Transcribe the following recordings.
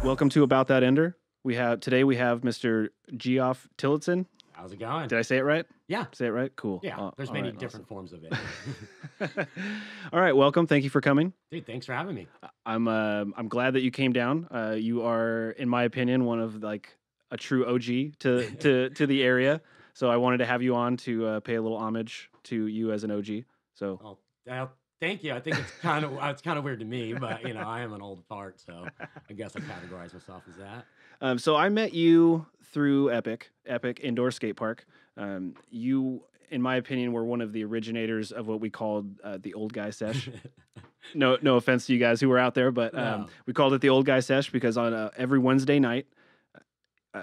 Welcome to About That Ender. Today we have Mr. Geoff Tillotson. How's it going? Did I say it right? Yeah. Say it right? Cool. Yeah, there's many different forms of it. All right, welcome. Thank you for coming. Dude, thanks for having me. I'm glad that you came down. You are, in my opinion, one of like a true OG to the area. So I wanted to have you on to pay a little homage to you as an OG. So thank you. I think it's kind of weird to me, but you know, I am an old fart, so I guess I categorize myself as that. So I met you through Epic Indoor Skate Park. You, in my opinion, were one of the originators of what we called the old guy sesh. No offense to you guys who were out there, but we called it the old guy sesh because on every Wednesday night,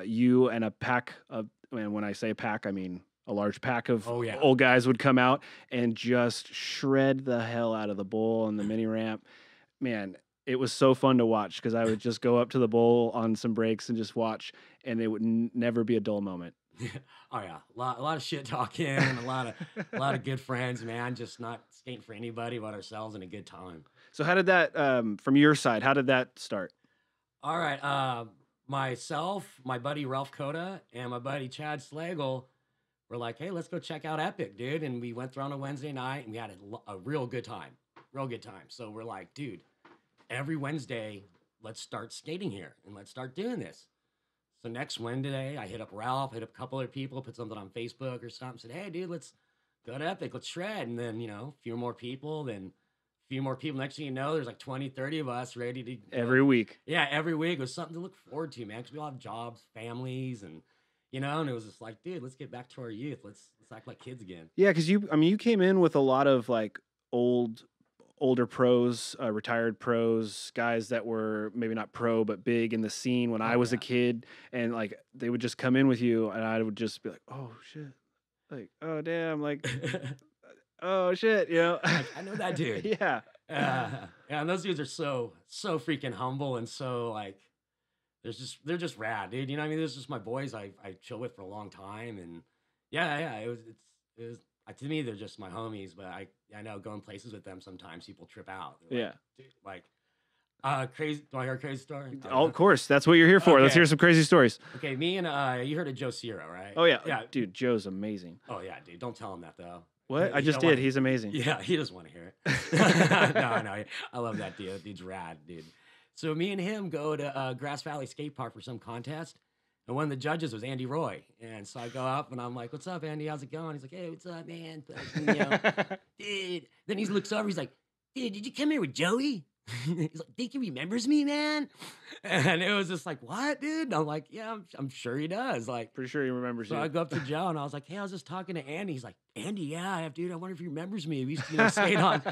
you and a pack of, and when I say pack, I mean a large pack of old guys would come out and just shred the hell out of the bowl and the mini ramp. Man, it was so fun to watch because I would just go up to the bowl on some breaks and just watch, and it would never be a dull moment. Oh yeah, a lot of shit talking, a lot of good friends, man. Just not skating for anybody but ourselves and a good time. So how did that, from your side, how did that start? All right, myself, my buddy Ralph Coda, and my buddy Chad Slagle were like, hey, let's go check out Epic, dude. And we went through on a Wednesday night, and we had a real good time. So we're like, dude, every Wednesday, let's start skating here, and let's start doing this. So next Wednesday, I hit up Ralph, hit up a couple other people, put something on Facebook or something, said, hey, dude, let's go to Epic, let's shred. And then, you know, a few more people. Next thing you know, there's like 20, 30 of us ready to... Every week. Yeah, every week. It was something to look forward to, man, because we all have jobs, families, and... You know, and it was just like, dude, let's get back to our youth. Let's act like kids again. Yeah, because you came in with a lot of like older pros, retired pros, guys that were maybe not pro but big in the scene when I was a kid, and like they would just come in with you, and I would just be like, oh shit, like oh damn, like oh shit, you know. I know that dude. Yeah. Yeah, and those dudes are so freaking humble and so like. They're just rad, dude. You know what I mean? This is just my boys I chill with for a long time, and it was to me they're just my homies. But I know going places with them sometimes people trip out. They're like, crazy. Do I hear a crazy story? Oh, of course, that's what you're here for. Okay. Let's hear some crazy stories. Okay, me and you heard of Joe Sierra, right? Oh yeah, dude, Joe's amazing. Oh yeah, dude, don't tell him that though. What? I just did. He's amazing. Yeah, he doesn't want to hear it. No, I love that dude. That dude's rad, dude. So me and him go to Grass Valley Skate Park for some contest, and one of the judges was Andy Roy. And so I go up, and I'm like, what's up, Andy? How's it going? He's like, hey, what's up, man? You know, dude. Then he looks over, he's like, dude, did you come here with Joey? He's like, think he remembers me, man? And it was just like, what, dude? And I'm like, yeah, I'm sure he does. Like, pretty sure he remembers you. So I go up to Joe, and I was like, hey, I was just talking to Andy. He's like, Andy, yeah, dude, I wonder if he remembers me. We used to skate on.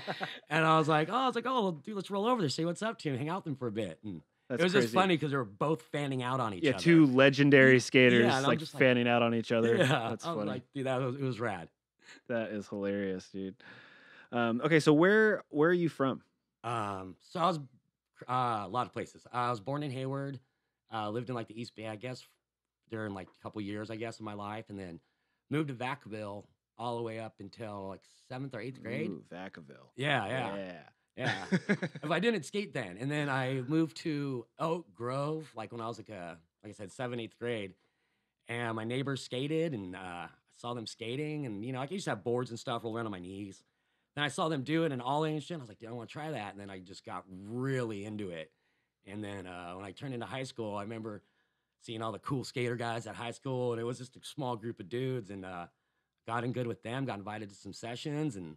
And I was like, dude, let's roll over there, say what's up to him, hang out with him for a bit. And it was just funny because they were both fanning out on each other. Yeah, two legendary skaters like fanning out on each other. Yeah, that's funny. Like, dude, it was rad. That is hilarious, dude. Okay, so where are you from? So I was a lot of places. I was born in Hayward, lived in like the East Bay, I guess, during like a couple years, I guess, of my life, and then moved to Vacaville all the way up until like 7th or 8th grade. Ooh, Vacaville. Yeah. If I didn't skate then, and then I moved to Oak Grove, like when I was like I said, 7th, 8th grade, and my neighbors skated, and I saw them skating, and you know, I used to have boards and stuff roll around on my knees. Then I saw them do it and ollie and shit. And I was like, dude, I want to try that. And then I just got really into it. And then when I turned into high school, I remember seeing all the cool skater guys at high school, and it was just a small group of dudes, and got in good with them, got invited to some sessions, and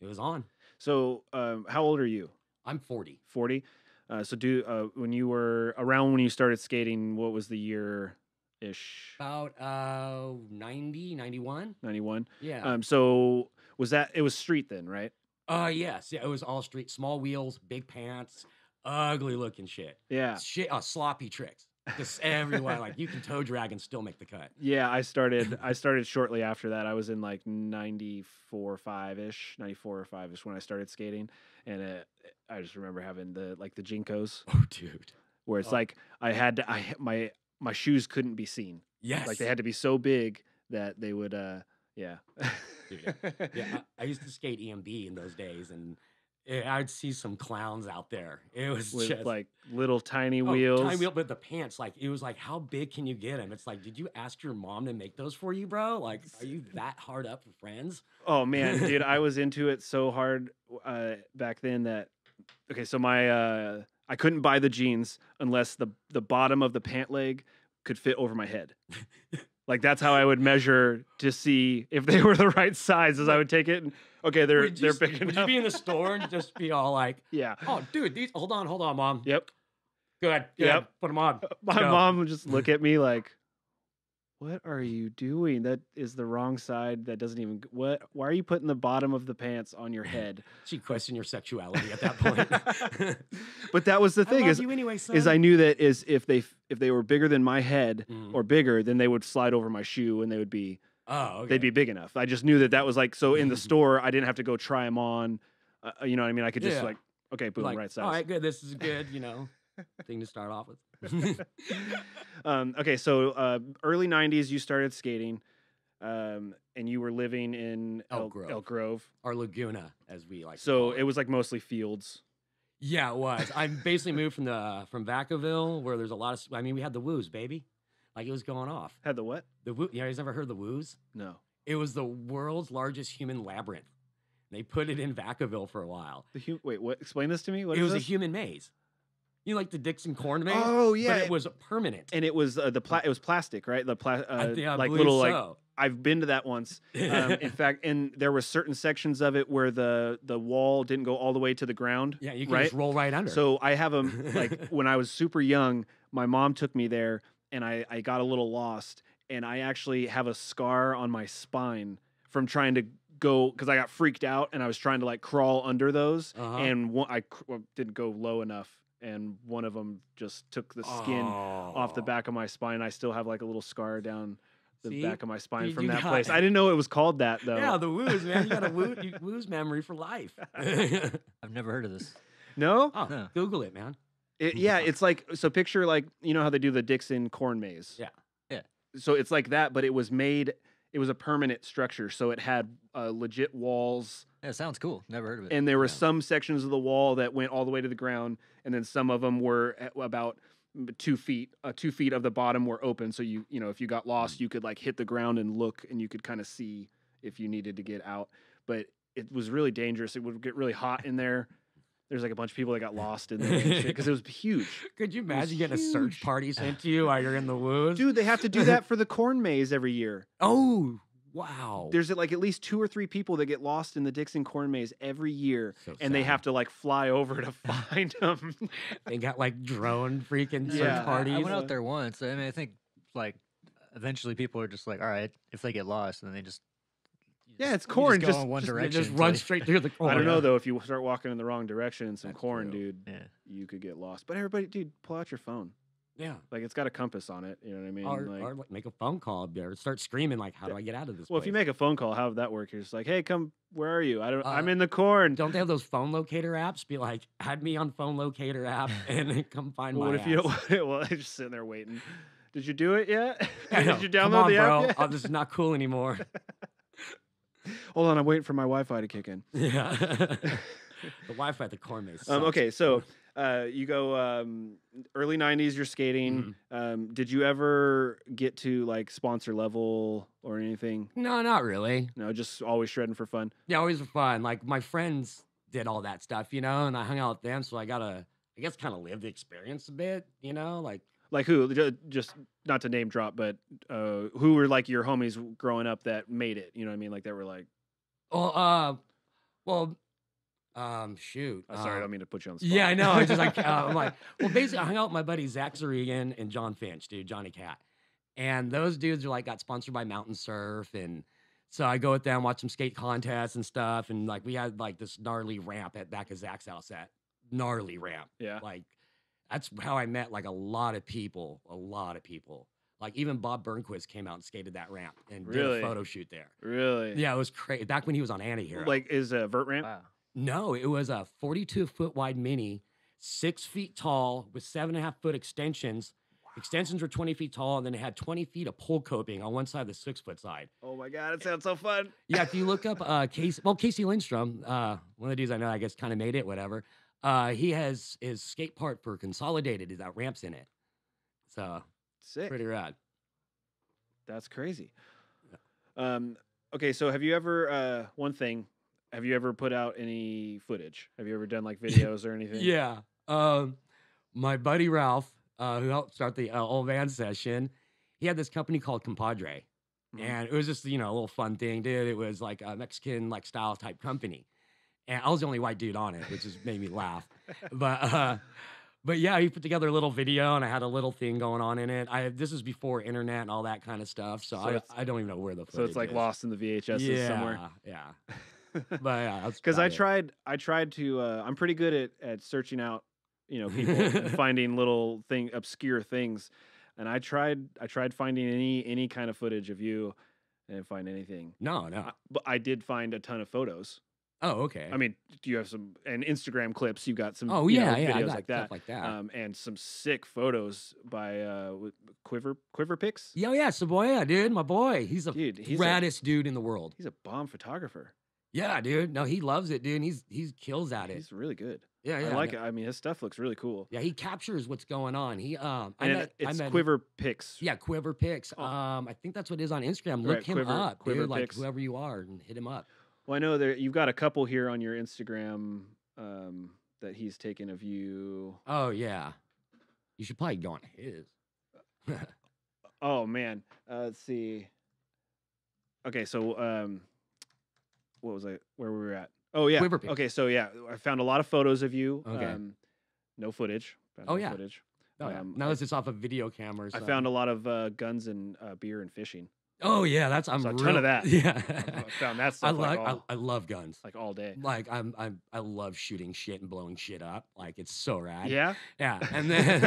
it was on. So how old are you? I'm 40. 40? So when you were around when you started skating, what was the year-ish? About 90, 91. 91? Yeah. So it was street then, right? Yes. Yeah, it was all street. Small wheels, big pants, ugly looking shit. Yeah. Sloppy tricks. Just everywhere. Like you can toe drag and still make the cut. Yeah, I started shortly after that. I was in like 94 or 5-ish when I started skating. And I just remember having the Jinkos. Oh, dude. Where it's like my shoes couldn't be seen. Yes. Like they had to be so big that they would, yeah. I used to skate EMB in those days, and I'd see some clowns out there. It was with just like little tiny wheels. tiny wheel, but the pants, like it was like, how big can you get them? It's like, did you ask your mom to make those for you, bro? Like, are you that hard up for friends? Oh man, dude, I was into it so hard back then that so my I couldn't buy the jeans unless the bottom of the pant leg could fit over my head. Like that's how I would measure to see if they were the right size. As I would take it, and okay, they're big enough. Would you be in the store and just be all like, yeah, oh, dude, these hold on, mom. Yep. Good. Yep. Put them on. My mom would just look at me like, what are you doing? That is the wrong side. That doesn't even why are you putting the bottom of the pants on your head? She'd question your sexuality at that point. But that was the thing, I love you anyway, son. is I knew that if they were bigger than my head or bigger, then they would slide over my shoe and they would be they'd be big enough. I just knew that was like, so in the store I didn't have to go try them on. You know what I mean? I could just like, okay, boom, like, right size. All right, good. This is a good, thing to start off with. Okay, so early 90s you started skating, and you were living in Elk Grove. Or Laguna, as we like to So call it was like mostly fields. Yeah, it was. I basically moved from Vacaville, where there's a lot of, we had the woos, baby. Like, it was going off. Had the what? The woo. You guys ever heard the woos? No. It was the world's largest human labyrinth. They put it in Vacaville for a while. Wait, what? Explain this to me. What it is was this? a human maze. Like the Dixon corn maze? Oh yeah, but it was permanent. And it was it was plastic, right? I like little so. like. I've been to that once. In fact, and there were certain sections of it where the wall didn't go all the way to the ground. Yeah, you can just roll right under. So I have like when I was super young, my mom took me there, and I got a little lost, and I actually have a scar on my spine from trying to go, because I got freaked out and I was trying to like crawl under those, and I didn't go low enough. And one of them just took the skin off the back of my spine. I still have like a little scar down the back of my spine from that place. I didn't know it was called that though. Yeah, the woos, man. You got a woos memory for life. I've never heard of this. No? Oh, no. Google it, man. Yeah, it's like, so picture like, you know how they do the Dixon corn maze? Yeah. Yeah. So it's like that, but it was a permanent structure. So it had legit walls. Yeah, it sounds cool. Never heard of it. And there were some sections of the wall that went all the way to the ground, and then some of them were about 2 feet. 2 feet of the bottom were open, so you know if you got lost, you could like hit the ground and look, and you could kind of see if you needed to get out. But it was really dangerous. It would get really hot in there. There's like a bunch of people that got lost in there because it was huge. Could you imagine getting a search party sent to you while you're in the woods? Dude, they have to do that for the corn maze every year. Oh, wow. There's like at least 2 or 3 people that get lost in the Dixon corn maze every year, and they have to like fly over to find them. They got like drone freaking search parties. I went out there once. I mean, I think like eventually people are just like, all right, if they get lost, then they just it's corn. Just go in one direction. Just run straight through the corn. I don't know though. If you start walking in the wrong direction in some That's corn, true. dude, you could get lost. But everybody, dude, pull out your phone. Yeah. Like it's got a compass on it. You know what I mean? Or like make a phone call or start screaming like, how do I get out of this Well, place? if you make a phone call, how would that work? You're just like, hey, come, where are you? I'm in the corn. Don't they have those phone locator apps? Be like, add me on phone locator app and come find my What if you ass. don't? Well, I'm just sitting there waiting. Did you do it yet? Did you Come download on, the bro. app yet? Oh, this is not cool anymore. Hold on, I'm waiting for my Wi-Fi to kick in. Yeah. The Wi-Fi at the corn maze. sucks. Okay, so you go early 90s, you're skating. Did you ever get to like sponsor level or anything? No, not really. No, just always shredding for fun. Yeah, always for fun. Like my friends did all that stuff, and I hung out with them, so I gotta, I guess, kind of live the experience a bit, Like who? Just not to name drop, but who were like your homies growing up that made it? You know what I mean? Like that were like. Shoot. Sorry, I don't mean to put you on the spot. Yeah, I know. I just like I'm like, well, basically, I hung out with my buddies Zach Zarigan and John Finch, dude, Johnny Cat, and those dudes are like got sponsored by Mountain Surf, and so I go with them, watch some skate contests and stuff, and like we had like this gnarly ramp at back of Zach's house, that gnarly ramp. Yeah, like that's how I met like a lot of people. Like even Bob Burnquist came out and skated that ramp and did a photo shoot there. Really? Yeah, it was crazy. Back when he was on Antihero. Like is a vert ramp? Wow. No, it was a 42-foot wide mini, 6 feet tall with 7.5-foot extensions. Wow. Extensions were 20 feet tall, and then it had 20 feet of pull coping on one side of the 6-foot side. Oh my God, it sounds so fun. Yeah, if you look up Casey Lindstrom, one of the dudes I know, I guess, kind of made it, whatever. He has his skate park for Consolidated is got ramps in it. So Sick. pretty rad. That's crazy. Okay, so have you ever have you ever put out any footage? Have you ever done like videos or anything? Yeah. My buddy Ralph, who helped start the old van session, he had this company called Compadre. And it was just, a little fun thing, dude. It was like a Mexican like style type company. And I was the only white dude on it, which just made me laugh. But yeah, he put together a little video, and I had a little thing going on in it. This is before internet and all that kind of stuff, so I don't even know where the footage So it's like is. lost in the VHS somewhere. Yeah. But yeah, because I tried to. I'm pretty good at searching out, people, and finding little obscure things, and I tried finding any kind of footage of you, and didn't find anything. No. But I did find a ton of photos. Oh, okay. I mean, do you have some Instagram clips? You got some videos like that. And some sick photos by Quiver Pics. Yeah, Saboya, dude, my boy. He's raddest dude in the world. He's a bomb photographer. Yeah, dude. No, he loves it, dude. And he kills at it. He's really good. Yeah. I like it. I mean, his stuff looks really cool. Yeah, he captures what's going on. It's Quiver Pics. Yeah, Quiver Pics. Oh. I think that's what it is on Instagram. Look him up, Quiver dude. Pics. Like whoever you are, and hit him up. Well, I know you've got a couple here on your Instagram that he's taken of you. Oh yeah, you should probably go on his. Oh man, let's see. Okay, so what was I? Where were we at? Oh yeah. Quiver Pics. Okay, so yeah, I found a lot of photos of you. Okay. No footage. Footage. Oh yeah. Now it's all off a video camera. I found a lot of guns and beer and fishing. Oh yeah, a ton of that. Yeah, I found that stuff. I love guns. Like all day. Like I love shooting shit and blowing shit up. Like it's so rad. Yeah. And then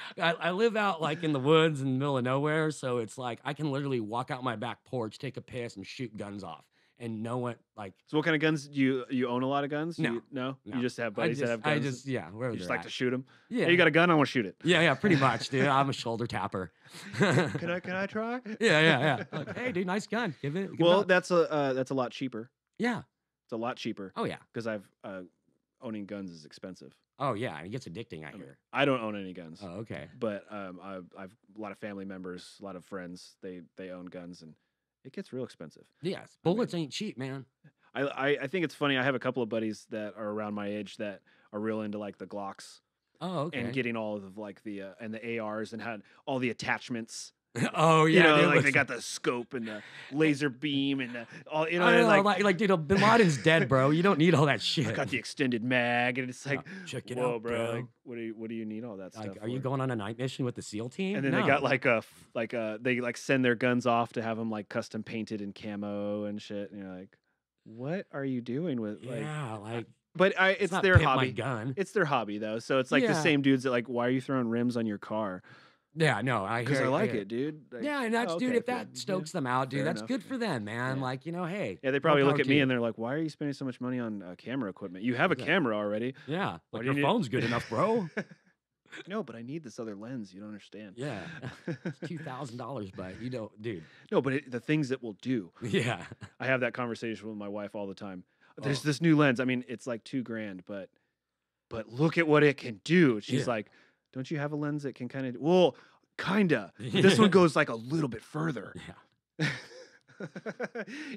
I live out like in the woods in the middle of nowhere, so it's like I can literally walk out my back porch, take a piss, and shoot guns off. And no one like. So what kind of guns do you own? A lot of guns? No. No. You just have buddies that have guns. Wherever you just like to shoot them. Yeah. Hey, you got a gun? I want to shoot it. Yeah, pretty much, dude. I'm a shoulder tapper. Can I try? Yeah. Like, hey, dude, nice gun. Give it. Well, that's a lot cheaper. Yeah. It's a lot cheaper. Oh yeah. Because owning guns is expensive. Oh yeah, and it gets addicting. I hear. I don't own any guns. Oh okay. But I've a lot of family members, a lot of friends. They own guns, and it gets real expensive. Yes, bullets ain't cheap, man. I think it's funny. I have a couple of buddies that are around my age that are real into like the Glocks. Oh, okay. And getting all of like the and the ARs and had all the attachments. Oh yeah, like they got the scope and the laser beam and the all. Like dude, Bin Laden's dead, bro. You don't need all that shit. I got the extended mag, and it's like, check it whoa, out, bro. Like, what do you need all that stuff? Are you going on a night mission with the SEAL team? And then they got they like send their guns off to have them like custom painted in camo and shit. And you're like, what are you doing with? But it's their hobby. Gun. It's their hobby though, so it's like the same dudes that like, why are you throwing rims on your car? Yeah, no, because I like it, dude. Like, yeah, and that's dude. If that stokes them out, dude, that's good for them, man. Yeah. Like hey. Yeah, they probably look at me and they're like, "Why are you spending so much money on camera equipment? You have a camera already." Yeah, like your phone's good enough, bro. No, but I need this other lens. You don't understand. Yeah, it's $2,000, but you don't, dude. No, but the things it will do. Yeah, I have that conversation with my wife all the time. There's this new lens. I mean, it's like $2,000, but look at what it can do. She's like, "Don't you have a lens that can kind of?" Well, kinda. But this one goes like a little bit further. Yeah,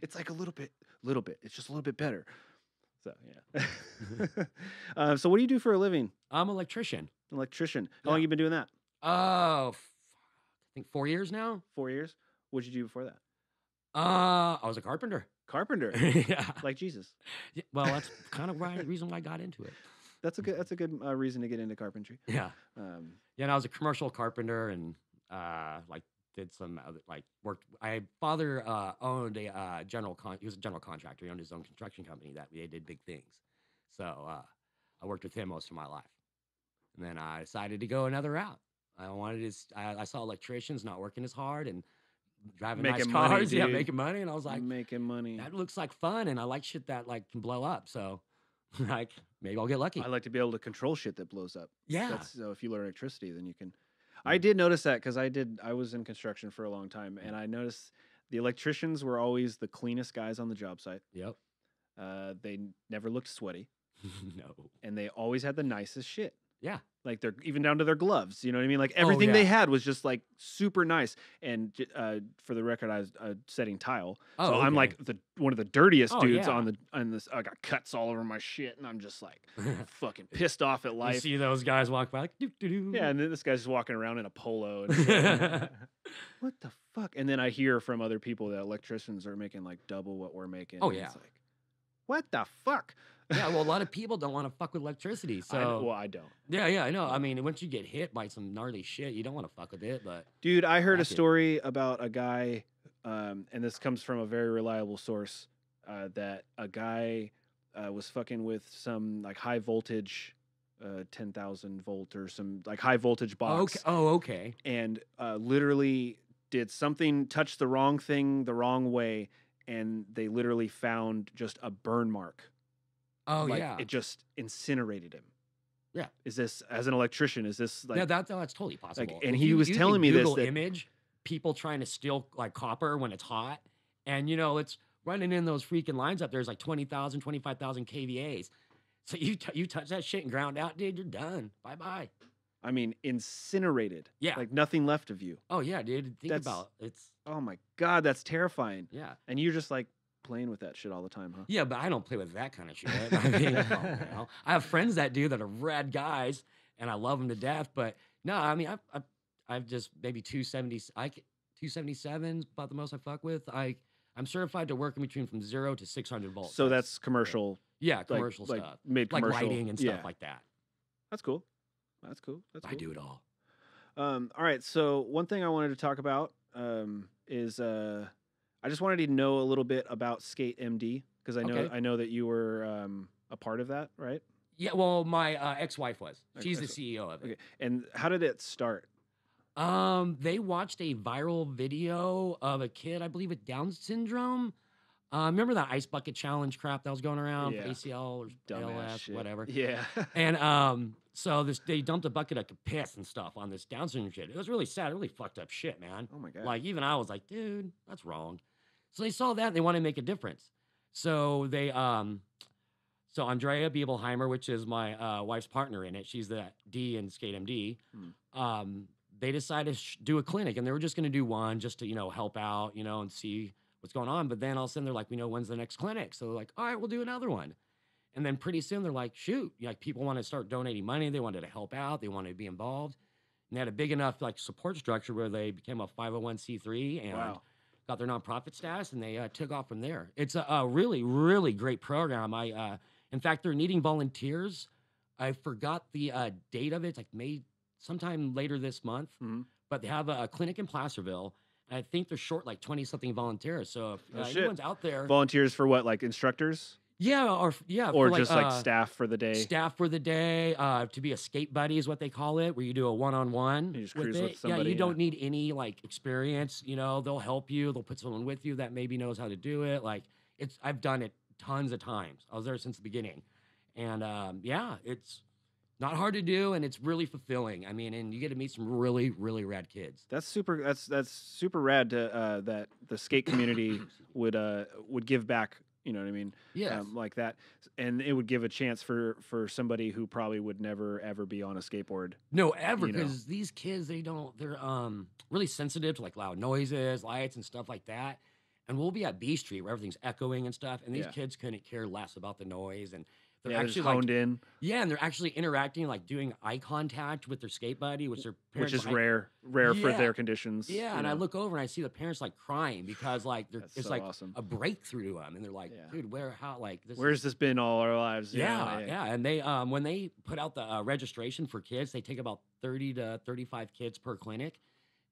it's like a little bit. It's just a little bit better. So yeah. So what do you do for a living? I'm an electrician. How long you been doing that? I think 4 years now. 4 years. What'd you do before that? I was a carpenter. Yeah, like Jesus. Yeah, well, that's kind of the reason why I got into it. That's a good reason to get into carpentry. Yeah. And I was a commercial carpenter and did some worked. My father owned he was a general contractor. He owned his own construction company that they did big things. So I worked with him most of my life. And then I decided to go another route. I saw electricians not working as hard and driving nice cars, making money. And I was like, making money. That looks like fun, and I like shit that can blow up. So, maybe I'll get lucky. I like to be able to control shit that blows up. Yeah. So if you learn electricity, then you can. I did notice that because I was in construction for a long time, and I noticed the electricians were always the cleanest guys on the job site. Yep. They never looked sweaty, No. and they always had the nicest shit. Yeah. Like they're even down to their gloves, you know what I mean? Like everything they had was just like super nice. And for the record, I was setting tile, so I'm like one of the dirtiest dudes on this. I got cuts all over my shit, and I'm just like fucking pissed off at life. You see those guys walk by like doo-doo-doo. Yeah, and then this guy's just walking around in a polo. And what the fuck? And then I hear from other people that electricians are making like double what we're making. Oh and yeah. It's like, what the fuck? Yeah, well, a lot of people don't want to fuck with electricity. So, I don't. Yeah, I know. I mean, once you get hit by some gnarly shit, you don't want to fuck with it. But dude, I heard a story about a guy, and this comes from a very reliable source, that a guy was fucking with some like high voltage, 10,000 volt or some like high voltage box. Okay. Oh, okay. And literally did something, touched the wrong thing the wrong way, and they literally found just a burn mark. Oh, like, yeah. It just incinerated him. Yeah. Is this, as an electrician, is this like... Yeah, that's totally possible. Like, and he was telling me Google this... image, people trying to steal like copper when it's hot. And, you know, it's running in those freaking lines up. There's like 20,000, 25,000 kVAs. So you touch that shit and ground out, dude, you're done. Bye-bye. I mean, incinerated. Yeah. Like nothing left of you. Oh, yeah, dude. Think about it. It's... Oh, my God, that's terrifying. Yeah. And you're just like... playing with that shit all the time, huh? Yeah, but I don't play with that kind of shit. I mean, I have friends that do that are rad guys, and I love them to death. But no, I mean, I've just maybe 277 about the most I fuck with. I'm certified to work in between from 0 to 600 volts. So that's commercial. Yeah, commercial stuff, like made commercial, like lighting and stuff like that. That's cool. That's cool. I do it all. All right. So one thing I wanted to talk about is I just wanted to know a little bit about Skate MD because I know that you were a part of that, right? Yeah, well, my ex-wife was. She's the CEO of it. Okay. And how did it start? They watched a viral video of a kid, I believe, with Down syndrome. Remember that ice bucket challenge crap that was going around for ACL or ALS, whatever? Yeah. And so they dumped a bucket of piss and stuff on this Down syndrome shit. It was really sad, really fucked up shit, man. Oh my God. Like even I was like, dude, that's wrong. So they saw that and they wanted to make a difference. So they so Andrea Beebleheimer, which is my wife's partner in it, she's the D in Skate MD. They decided to do a clinic, and they were just going to do one just to help out, and see what's going on. But then all of a sudden they're like, when's the next clinic? So they're like, all right, we'll do another one. And then pretty soon they're like, shoot, like people want to start donating money. They wanted to help out. They wanted to be involved. And they had a big enough like support structure where they became a 501c3 and got their nonprofit status, and they took off from there. It's a really, really great program. In fact, they're needing volunteers. I forgot the date of it. It's like sometime later this month. But they have a clinic in Placerville. And I think they're short like 20-something volunteers. So if anyone's out there. Volunteers for what, like instructors? Yeah, or for just like staff for the day. Staff for the day, to be a skate buddy is what they call it, where you do a one-on-one. You just cruise with somebody. Yeah, you don't need any like experience. They'll help you. They'll put someone with you that maybe knows how to do it. Like I've done it tons of times. I was there since the beginning, and it's not hard to do, and it's really fulfilling. I mean, and you get to meet some really, really rad kids. That's super. That's super rad to that the skate community would give back. You know what I mean? Yeah, like that, and it would give a chance for somebody who probably would never ever be on a skateboard. No, ever, because they're really sensitive to like loud noises, lights, and stuff like that. And we'll be at B Street where everything's echoing and stuff, and these kids couldn't care less about the noise, and they're actually honed in. Yeah, and they're actually interacting, like doing eye contact with their skate buddy, which is rare for their conditions. Yeah, and I look over and I see the parents like crying because like it's like awesome. A breakthrough to them, and they're like, dude, where's this been all our lives? Yeah. And they when they put out the registration for kids, they take about 30 to 35 kids per clinic.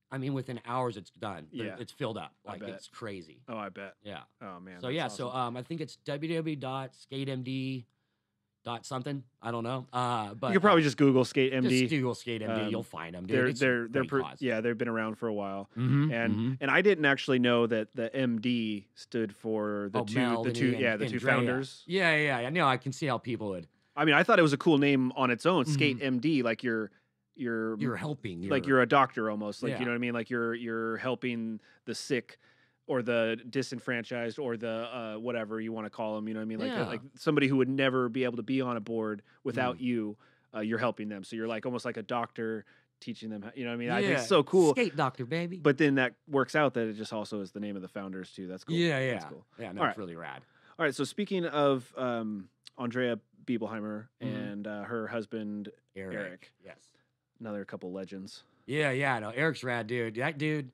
I mean, within hours, it's done. It's filled up. Like, it's crazy. Oh, I bet. Yeah. Oh, man. So, awesome. I think it's www.skatemd.something. I don't know. But you could probably just Google Skate MD. Just Google Skate MD. You'll find them. Dude. They've been around for a while. Mm-hmm, and I didn't actually know that the MD stood for the two founders. Yeah. No, I can see how people would. I mean, I thought it was a cool name on its own, Skate MD, like you're You're helping. you're a doctor almost. Like, Yeah. you know what I mean? Like you're helping the sick or the disenfranchised or the whatever you want to call them. You know what I mean? Like Yeah. like somebody who would never be able to be on a board without you. You're helping them. So you're like almost like a doctor teaching them. You know what I mean? I think it's so cool. Skate doctor, baby. But then that works out that it just also is the name of the founders too. That's cool. Yeah, That's cool. Yeah, no, All it's right. really rad. All right. So speaking of Andrea Beebleheimer and her husband Eric, Yes. another couple legends. Yeah, no, Eric's rad, dude. That dude,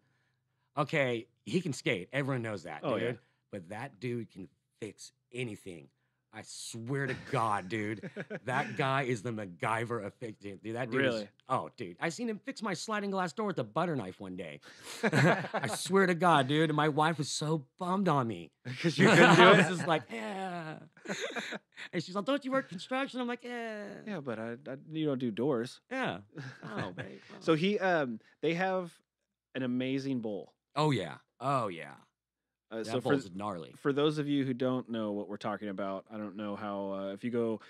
okay, he can skate. Everyone knows that, Oh, dude. yeah. But that dude can fix anything. I swear to God, dude. That guy is the MacGyver of fixing. Dude, that dude Really? dude. I seen him fix my sliding glass door with a butter knife one day. I swear to God, dude. And my wife was so bummed on me. Because you couldn't do I it. was just like, yeah. And she's like, don't you work construction? I'm like, yeah. Yeah, but you don't do doors. Yeah. Oh, babe. So they have an amazing bowl. Oh, yeah. That So bowl's gnarly. for those of you who don't know what we're talking about, I don't know how. If you go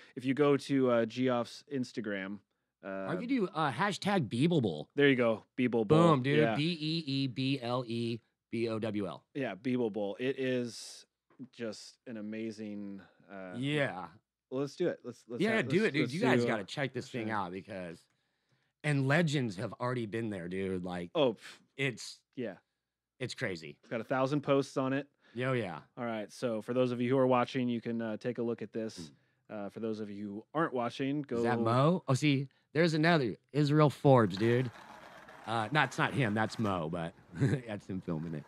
to Geoff's Instagram, I could do hashtag Beeble Bowl. there you go, Beeble Bowl. Boom, dude. Yeah. Beeblebowel. Yeah, Beeble Bowl. It is just an amazing. Yeah. Well, let's do it. Let's Do let's, it, dude. let's You guys do, got to check this thing sure. out because, and legends have already been there, dude. Like, Oh, it's yeah. crazy. Got 1,000 posts on it. Yo, yeah. All right. So for those of you who are watching, you can take a look at this. For those of you who aren't watching, go. Is that Mo? Oh, see, there's another Israel Forbes, dude. It's not him. That's Mo, but that's him filming it.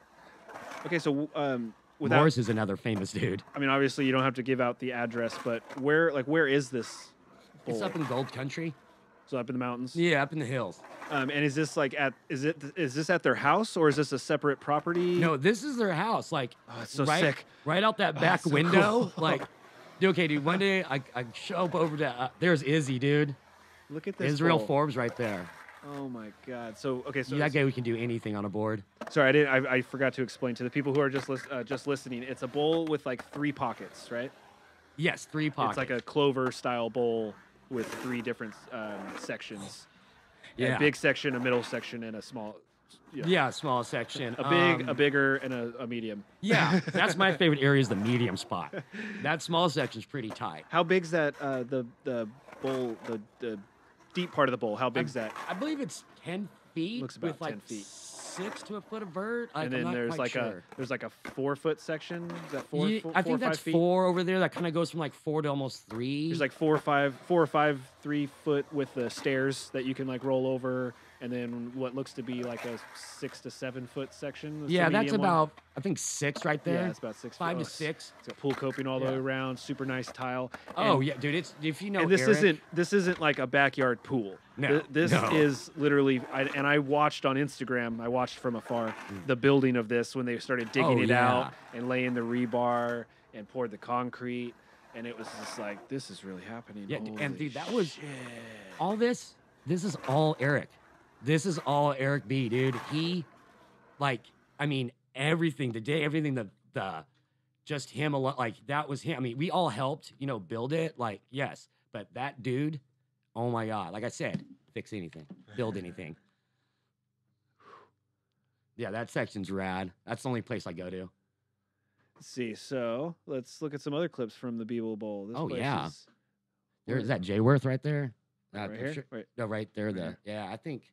Okay, so without, Morris is another famous dude. I mean, obviously you don't have to give out the address, but where is this bowl? It's up in Gold Country. So up in the mountains. Yeah, up in the hills. And is this like is this at their house or is this a separate property? No, this is their house. Like, Oh, it's so right, sick. right out that back so window. cool. Like, okay, dude. One day I show up over to there's Izzy, dude. Look at this. Israel bowl. Forbes right there. Oh my God. So okay, so That guy, we can do anything on a board. sorry, I forgot to explain to the people who are just listening. It's a bowl with like 3 pockets, right? Yes, 3 pockets. It's like a clover style bowl with 3 different sections. Yeah. A big section, a middle section, and a small. Yeah, small section. A bigger, and a medium. Yeah, that's my favorite area is the medium spot. That small section's pretty tight. How big's that? The bowl, the deep part of the bowl. How big's that? I believe it's 10 feet. Looks about with like 10 feet. 6 to a foot of vert. And then there's like a 4-foot section. Is that 4? Yeah, 4 I think or 5 that's feet? 4 over there. That kind of goes from like 4 to almost 3. There's like 4 or 5 3-foot with the stairs that you can like roll over, and then what looks to be like a 6 to 7-foot section. That's the yeah, that's medium one. about I think 6 right there. Yeah, it's about 6. 5 to foot. 6. It's got pool coping all the way Yeah. around. Super nice tile. Oh And- yeah, dude. It's if you know. And this Eric, isn't like a backyard pool. No, This no. is literally. I watched on Instagram. I watched from afar the building of this when they started digging Oh, it yeah. out and laying the rebar and poured the concrete, and it was just like, this is really happening. Yeah, and Holy dude, that was shit. all this. This is all Eric. This is all Eric B, dude. He, like, I mean, everything. The day, everything. The just him alone. Like that was him. I mean, we all helped, build it. Like, yes, but that dude. Oh my God! Like I said, fix anything, build anything. Yeah, that section's rad. That's the only place I go to. Let's see. So let's look at some other clips from the Beeble Bowl. This Oh, place yeah. is- There's that Jayworth right there. right here. Sure- Right. No, right there. Right here. Yeah, I think.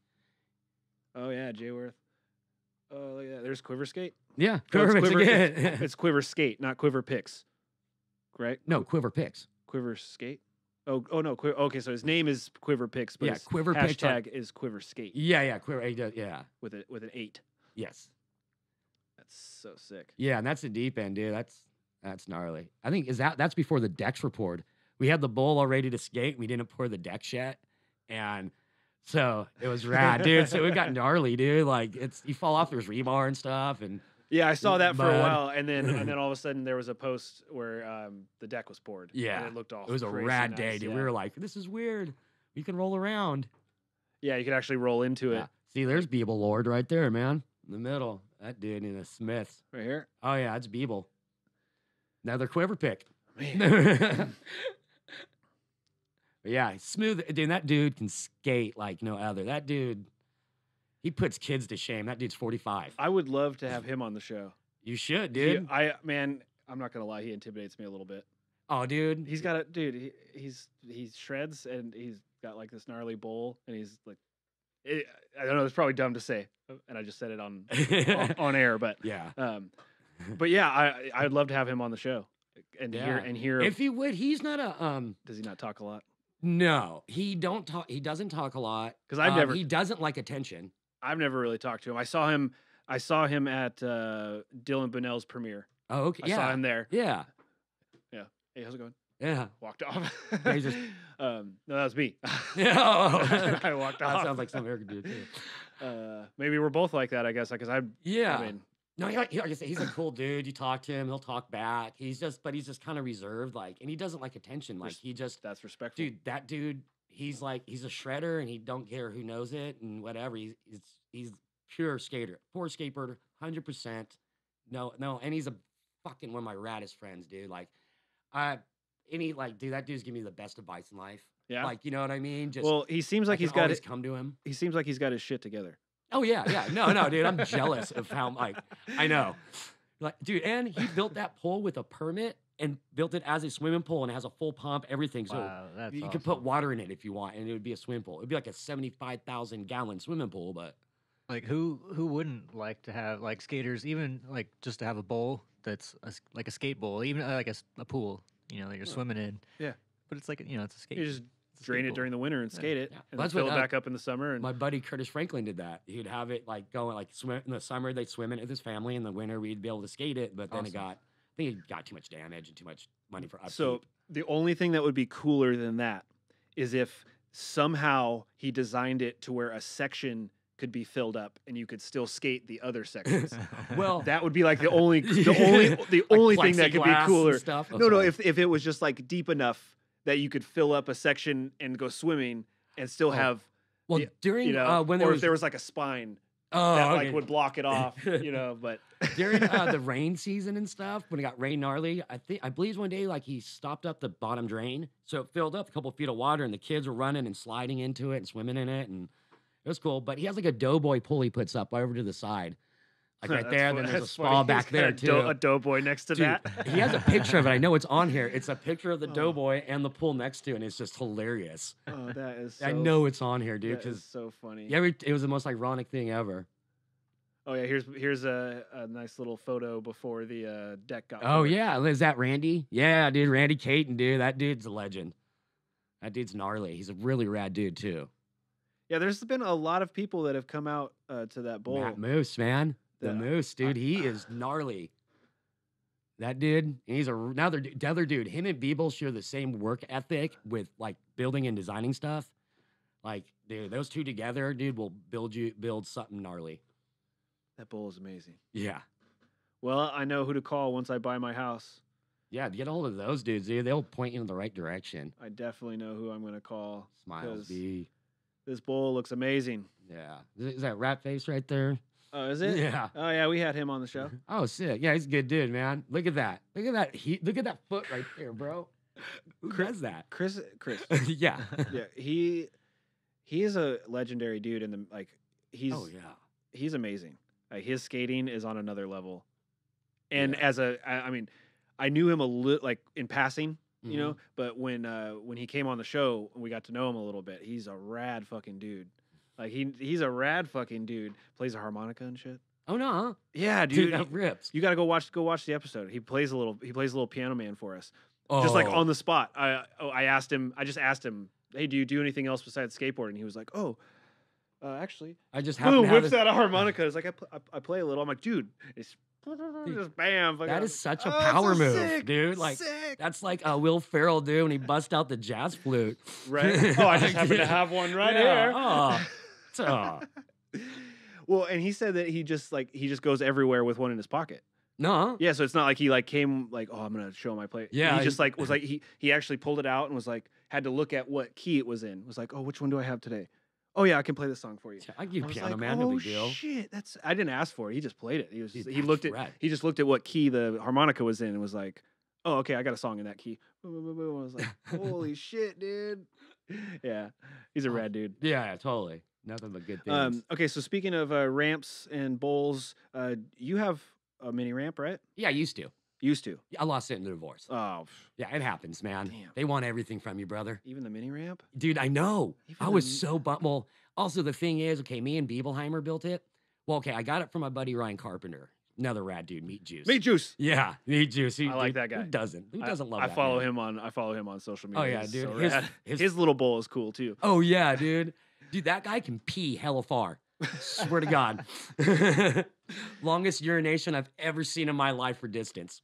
Oh yeah, Jayworth. Oh look at that. There's Quiver Skate. Yeah, Oh, it's Quiver Quiver- again. It's Quiver Skate, not Quiver Picks. Right? No, Quiver picks. Quiver Skate. Oh no. Okay, so his name is Quiver Picks, but Yeah, his Quiver Picks hashtag is Quiver Skate Yeah, Quiver. He does, yeah, with an 8. yes, That's so sick. yeah, and that's the deep end, dude. That's gnarly. I think that's before the decks were poured. We had the bowl all ready to skate. We didn't pour the decks yet, and so it was rad, dude. So it got gnarly, dude. Like you fall off. There's rebar and stuff, and Yeah, I saw that for a Mud. while, and then all of a sudden there was a post where the deck was poured. Yeah. and it looked all. it was a crazy rad nice, day, dude. Yeah. We were like, this is weird. We can roll around. Yeah, you could actually roll into it Yeah. See, there's Beeble Lord right there, man, in the middle. That dude in the Smiths. right here. Oh yeah, it's Beeble. Another quiver pick. Man, But yeah, smooth. Dude, that dude can skate like no other. That dude, he puts kids to shame. That dude's 45. I would love to have him on the show. You should, He- dude. Man, I'm not gonna lie, he intimidates me a little bit. Oh, dude. He's got a dude. He shreds and he's got like this gnarly bowl and he's like, I don't know. It's probably dumb to say, and I just said it on air, but Yeah. but yeah, I'd love to have him on the show and Yeah. hear. If he would, he's not a Does he not talk a lot? No, he don't talk. He doesn't talk a lot 'Cause I've never- He doesn't like attention. I've never really talked to him. I saw him at Dylan Bonnell's premiere. Oh, okay. I Yeah. saw him there. Yeah. Hey, how's it going? Yeah. Walked off. Yeah, he just- no, that was me. Yeah. I walked That off. sounds like some American dude too. Maybe we're both like that, I guess, because Yeah. I mean, No, like I said, he's a cool dude. You talk to him, he'll talk back. He's just kind of reserved, like, and he doesn't like attention. Like he just, that's respectful. dude, that dude, he's a shredder, and he don't care who knows it and whatever. He's pure skater, poor skateboarder, 100%. No, and he's a fucking one of my raddest friends, dude. Like, dude, that dude's giving me the best advice in life. Yeah. Like, you know what I mean? Just Well, he seems like I he's can got always it. come to him. He seems like he's got his shit together. Oh yeah. No, dude, I'm jealous of how I know. Like, dude, and he built that pole with a permit and built it as a swimming pool and it has a full pump, everything. So Wow, that's you awesome. could put water in it if you want, and it would be a swimming pool. It'd be like a 75,000 gallon swimming pool, but Like who wouldn't like to have like skaters, even like just to have a bowl that's like a skate bowl, even like a pool, you know, that you're swimming in. Yeah. But it's like, you know, it's a skate. You just it's a drain skate it bowl. during the winter and skate it, Yeah. and That's then fill what, it back up in the summer. And my buddy Curtis Franklin did that. He'd have it like going like swim in the summer. They'd swim in it with his family. In the winter, we'd be able to skate it. But then I think it got too much damage and too much money for upkeep. so the only thing that would be cooler than that is if somehow he designed it to where a section could be filled up and you could still skate the other sections. well, That would be like the only thing that could be plexiglass and cooler. stuff. Oh, No, sorry. if it was just like deep enough that you could fill up a section and go swimming and still have, well, the- during you know, when or if there was like a spine oh, that okay. like would block it off, you know, but during the rain season and stuff, when it got rain gnarly, I believe one day like he stopped up the bottom drain, so it filled up a couple feet of water, and the kids were running and sliding into it and swimming in it, and it was cool. But he has like a doughboy pull he puts up over to the side, like right That's there. funny. Then there's a That's funny. spa He's back got there too. a doughboy next to Dude, that. he has a picture of it. I know it's on here. It's a picture of the doughboy and the pool next to it, and it's just hilarious. Oh, that is. I so- know it's on here, dude, that is because so funny. it was the most ironic thing ever. Oh yeah, here's a nice little photo before the deck got. Oh poured. yeah, is that Randy? Yeah, dude, Randy Caton, dude, that dude's a legend. That dude's gnarly. He's a really rad dude too. Yeah, there's been a lot of people that have come out to that bowl. Matt Moose, man, the Yeah. Moose, dude, he is gnarly. That dude, he's another dude. Him and Beeble share the same work ethic with like building and designing stuff. Like, dude, those two together, dude, will build something gnarly. That bowl is amazing. Yeah. Well, I know who to call once I buy my house. Yeah, get a hold of those dudes, dude. They'll point you in the right direction. I definitely know who I'm going to call. Smiles, 'cause B. This bowl looks amazing. Yeah. Is that rat face right there? Oh, is it? Yeah. Oh, yeah, we had him on the show. Oh, sick. Yeah, he's a good dude, man. Look at that. Look at that. Look at that foot right there, bro. Who does that? Chris. Yeah. Yeah, he is a legendary dude, and he's Oh, yeah. he's amazing. Like his skating is on another level. And I mean, I knew him a little like in passing, you know, but when he came on the show and we got to know him a little bit, he's a rad fucking dude. Like he's a rad fucking dude. Plays a harmonica and shit. Oh, no. Yeah, Dude, dude. that rips. You gotta go watch the episode. He plays a little piano man for us. Just like on the spot. I just asked him, hey, do you do anything else besides skateboarding? And he was like, oh, actually, I just happened boom, to have whips out a harmonica. It's like I play a little. I'm like, dude, it's just bam. that is such a power move, sick, dude. Like sick. that's like Will Ferrell, dude, when he bust out the jazz flute. Right. Oh, I just happen to have one right here. Oh. Well, and he said that he just goes everywhere with one in his pocket. No. Yeah, so it's not like he came like, oh, I'm gonna show my play. Yeah, he just was like he actually pulled it out and was like had to look at what key it was in. Was like, oh, which one do I have today? Oh yeah, I can play this song for you. I give I was Piano like, Man oh, no big deal. shit, I didn't ask for it. He just played it. Dude, He just looked at what key the harmonica was in and was like, oh, okay, I got a song in that key. I was like, holy shit, dude. Yeah, he's a rad dude. Yeah, totally. Nothing but good things. Okay, so speaking of ramps and bowls, you have a mini ramp, right? Yeah, I used to. Used to. I lost it in the divorce. Oh, Yeah, it happens, man. Damn. They want everything from you, brother. even the mini ramp? Dude, I know. Even I was the- so bummed. Well, also the thing is, okay, me and Beebleheimer built it. Well, okay, I got it from my buddy Ryan Carpenter. Another rad dude, Meat Juice. Meat Juice. Yeah, Meat Juice. I like that guy. Who doesn't? Who doesn't love I that follow man? him on. I follow him on social Oh, media. yeah, He's dude. so His- rad. his- His little bowl is cool too. Oh, yeah, dude. Dude, that guy can pee hella far. Swear to God. Longest urination I've ever seen in my life for distance.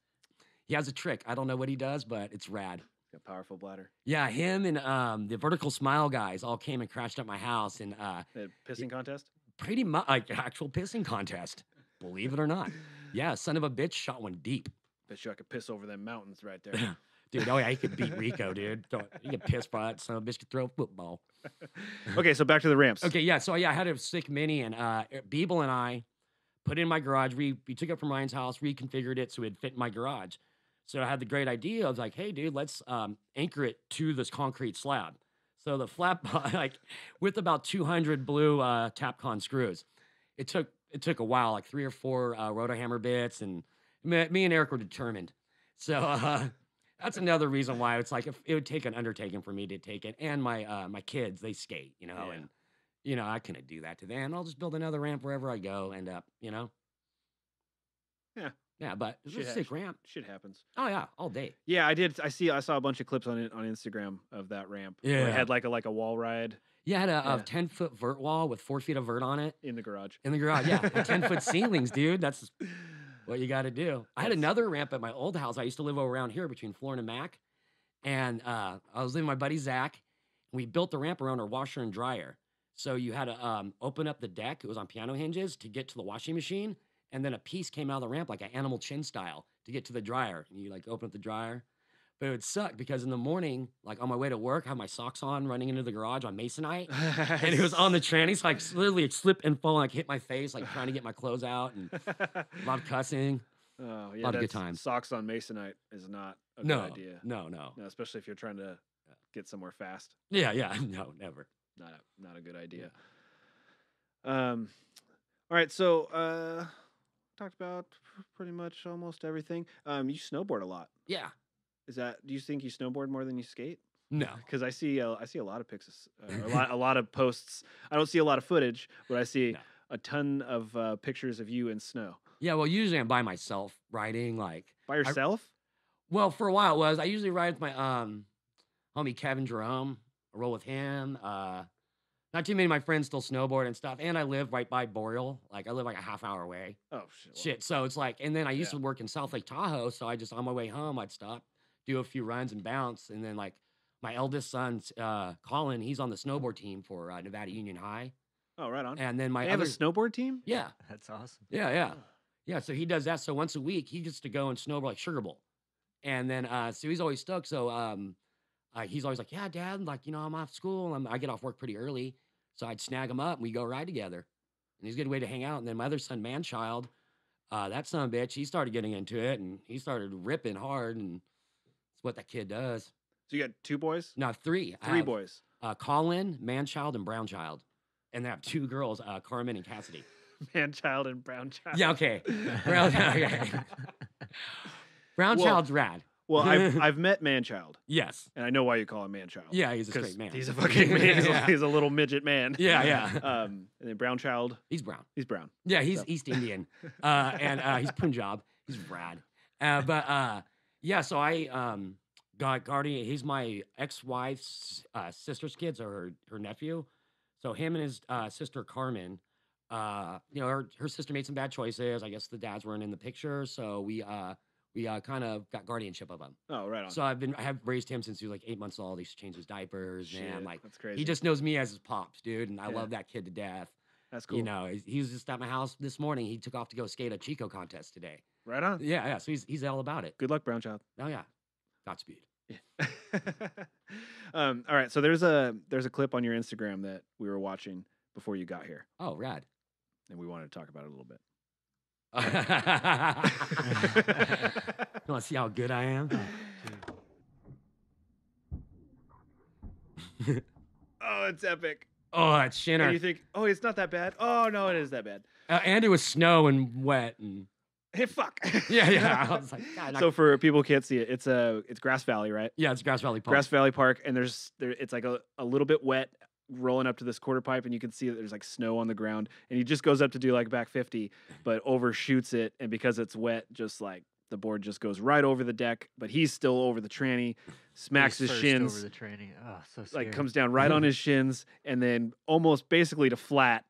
He has a trick. I don't know what he does, but it's rad. Got powerful bladder. Yeah, him and the Vertical Smile guys all came and crashed at my house, and The pissing contest. pretty much like actual pissing contest. Believe it or not. Yeah, son of a bitch shot one deep. Bet you I could piss over them mountains right there. Dude, oh yeah, he could beat Rico, dude. He could piss by it. Son of a bitch could throw a football. Okay, so back to the ramps. Okay, yeah. So yeah, I had a sick mini, and Beeble and I put it in my garage. We took it from Ryan's house, reconfigured it so it'd fit in my garage. So I had the great idea. I was like, hey, dude, let's anchor it to this concrete slab. So the flat, like with about 200 blue Tapcon screws, it took a while, like 3 or 4 rotohammer bits, and me and Eric were determined. So that's another reason why it's like it would take an undertaking for me to take it. And my kids, they skate, you know, Yeah. and you know I couldn't do that to them. I'll just build another ramp wherever I go, end up, you know. Yeah. Yeah, but it's a Shit sick ramp. Shit happens. Oh yeah, all day. Yeah, I did. I saw a bunch of clips on Instagram of that ramp. Where Yeah. it had like a wall ride Yeah, I had Yeah. a 10-foot vert wall with 4 feet of vert on it in the garage. in the garage. Yeah, and 10-foot ceilings, dude. That's what you got to do. I had That's- another ramp at my old house. I used to live over around here between Florida and Mac. And I was living with my buddy Zach. We built the ramp around our washer and dryer. So you had to open up the deck. It was on piano hinges to get to the washing machine. And then a piece came out of the ramp like an animal chin style to get to the dryer. And you like open up the dryer. But it would suck because in the morning, like on my way to work, I have my socks on running into the garage on masonite. And it was on the tranny, so like literally slip and fall, like hit my face, like trying to get my clothes out, and a lot of cussing. Oh, yeah, lot of good that's- times. Socks on masonite is not a No, good idea. no. No, especially if you're trying to get somewhere fast. Yeah, no, never. Not a good idea. All right, so talked about pretty much almost everything. You snowboard a lot. Yeah, Do you think you snowboard more than you skate? no. Because I see a lot of pics, a lot of posts. I don't see a lot of footage, but I see No. a ton of pictures of you in snow Yeah, well, usually I'm by myself riding. Like, by yourself. well, for a while it was. I usually ride with my homie Kevin Jerome. I roll with him. Not too many of my friends still snowboard and stuff. And I live right by Boreal. Like, I live like a half hour away. Oh shit! well, Shit. So it's like, and then I used Yeah. to work in South Lake Tahoe. So I just, on my way home, I'd stop, do a few runs and bounce. And then, like, my eldest son, Colin, he's on the snowboard team for Nevada Union High. Oh, right on. And then my They have a other, snowboard team. yeah, That's awesome. yeah. Yeah, so he does that. So once a week, he gets to go and snowboard like Sugar Bowl. And then, so he's always stoked. So he's always like, yeah, Dad, like, you know, I'm off school. I get off work pretty early. So I'd snag him up and we go ride together. And he's a good way to hang out. And then my other son, Manchild, that son of a bitch, he started getting into it and he started ripping hard. And it's what that kid does. So you got 2 boys, No, 3. I 3 have, boys. Colin, Manchild, and Brownchild. And I have 2 girls, Carmen and Cassidy. Man child and brown child. Yeah, okay. Okay. Brownchild's rad. Well, I've met man child, Yes. and I know why you call him man child. Yeah, he's a 'Cause straight man. He's a fucking man. Yeah. He's a little midget man. Yeah. And then brown child, He's brown. he's brown. Yeah, he's So- East Indian. And he's Punjab. He's rad. Yeah, so I got Guardian. He's my ex-wife's sister's kids or her nephew. So him and his sister Carmen, you know, her sister made some bad choices. I guess the dads weren't in the picture. So we kind of got guardianship of him. Oh, right on. So I have raised him since he was like 8 months old. He used to change his diapers, Shit, man. Like, that's crazy. he just knows me as his pops, dude. And I Yeah. love that kid to death. That's cool. You know, he was just at my house this morning. He took off to go skate a Chico contest today. Right on. Yeah. So he's all about it. Good luck, brown child. Oh yeah, Godspeed. All right, so there's a clip on your Instagram that we were watching before you got here, Oh, rad. and we wanted to talk about it a little bit. You want to see how good I am? Oh, it's epic. Oh, that's And Shinner. you think, oh, it's not that bad. Oh no, it is that bad. And it was snow and wet and Hey, fuck. yeah. I was like, God, So for people who can't see it, it's Grass Valley, right? yeah, it's Grass Valley Park. Grass Valley Park, and it's like a little bit wet rolling up to this quarter pipe, and you can see that there's like snow on the ground, and he just goes up to do like back 50, but overshoots it, and because it's wet, just like the board just goes right over the deck, but he's still over the tranny, smacks his First shins, over the tranny. Oh, so scary. like comes down right on his shins, and then almost basically to flat,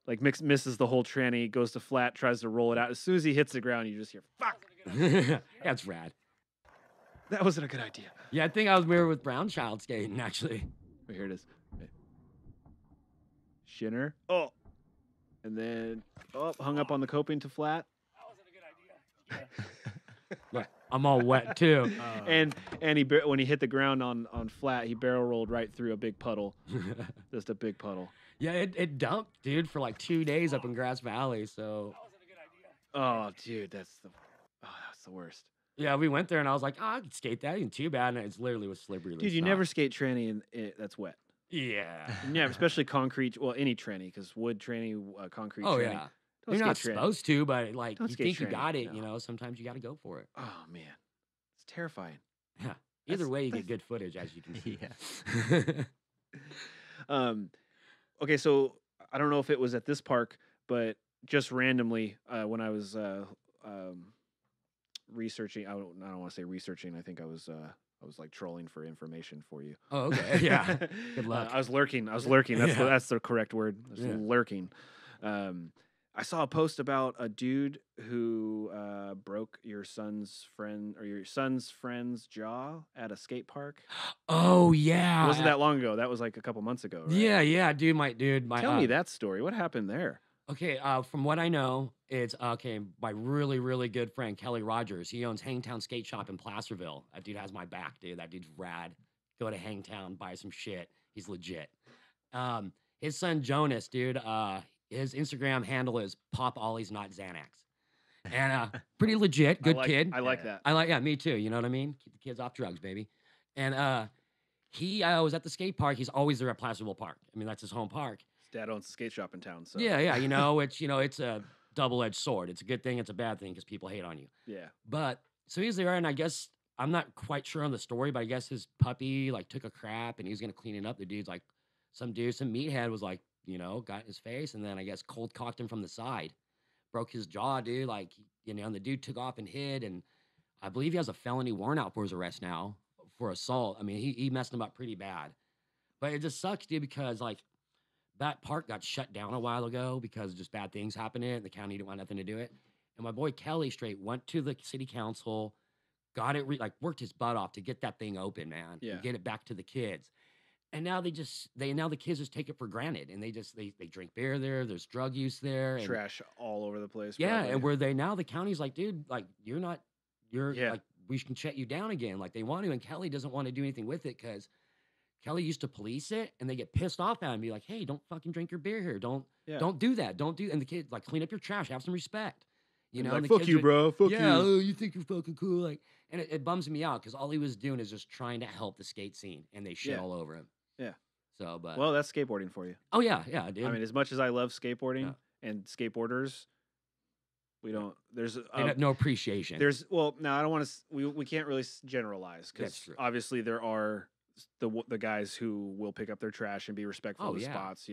like misses the whole tranny, goes to flat, tries to roll it out. As soon as he hits the ground, you just hear, fuck. That's rad. That wasn't a good idea. Yeah, I think I was mirrored with Brown Child skating, actually. Oh, here it is. Shinner. Oh. And then, hung up on the coping to flat. That wasn't a good idea. Yeah, I'm all wet, too. And when he hit the ground on flat, he barrel rolled right through a big puddle. Just a big puddle. Yeah, it dumped, dude, for like 2 days up in Grass Valley, so. That wasn't a good idea. Oh, dude, that's the worst. Yeah, we went there, and I was like, I could skate that. Ain't too bad, and it's literally was slippery. Dude, you never skate tranny that's wet. Yeah. Yeah, especially concrete. Well, any tranny, because wood tranny, concrete Oh, tranny. yeah. Don't You're not skate tranny. supposed to, but like, Don't you skate think you tranny, got it, no. you know, sometimes you got to go for it. Oh, man. It's terrifying. Yeah. Either way, you get good footage, as you can see. Yeah. Okay, so I don't know if it was at this park, but just randomly when I was researching, I don't want to say researching. I think I was like trolling for information for you. Oh, okay. Yeah. Good luck. I was lurking. That's the correct word. I was Yeah. lurking. I saw a post about a dude who broke your son's friend's jaw at a skate park. Oh, yeah. It wasn't that long ago. That was like a couple months ago. Right? Yeah, dude. My Tell me that story. What happened there? Okay, from what I know, it's my really, really good friend Kelly Rogers. He owns Hangtown Skate Shop in Placerville. That dude has my back, dude. That dude's rad. Go to Hangtown, buy some shit. He's legit. His son Jonas, dude. His Instagram handle is Pop Ollie's Not Xanax, and pretty legit. Good kid. I like that. Yeah, me too. You know what I mean? Keep the kids off drugs, baby. And he was at the skate park. He's always there at Placerville Park. I mean, that's his home park. His dad owns a skate shop in town. So Yeah, it's a double-edged sword. It's a good thing, it's a bad thing because people hate on you. Yeah. But so he's there, and I guess I'm not quite sure on the story, but I guess his puppy like took a crap and he was gonna clean it up. The dude's like, some meathead was like, got in his face, and then I guess cold cocked him from the side, broke his jaw, dude. Like, and the dude took off and hid, and I believe he has a felony warrant out for his arrest now for assault. I mean, he messed him up pretty bad, but it just sucks, dude, because like that park got shut down a while ago because just bad things happened in it. The county didn't want nothing to do it, and my boy Kelly straight went to the city council, got it worked his butt off to get that thing open, man. Yeah. And get it back to the kids. And now the kids just take it for granted, and they drink beer there. There's drug use there, and Trash all over the place. yeah, probably. and where they now the county's like, dude, like you're Yeah. like we can shut you down again, like they want to, and Kelly doesn't want to do anything with it because Kelly used to police it, and they get pissed off at him, be like, hey, don't fucking drink your beer here, don't do that, and the kids like clean up your trash, have some respect, And and like, the fuck you, bro. Fuck yeah, you. oh, you think you're fucking cool, like, and it bums me out because all he was doing is just trying to help the skate scene, and they shit Yeah. all over him. Yeah. So, but Well, that's skateboarding for you. oh yeah, dude. I mean, as much as I love skateboarding and skateboarders, we don't. There's They have no appreciation. There's no. I don't want to. We can't really generalize That's because true. obviously there are the guys who will pick up their trash and be respectful Oh, of the yeah. spots,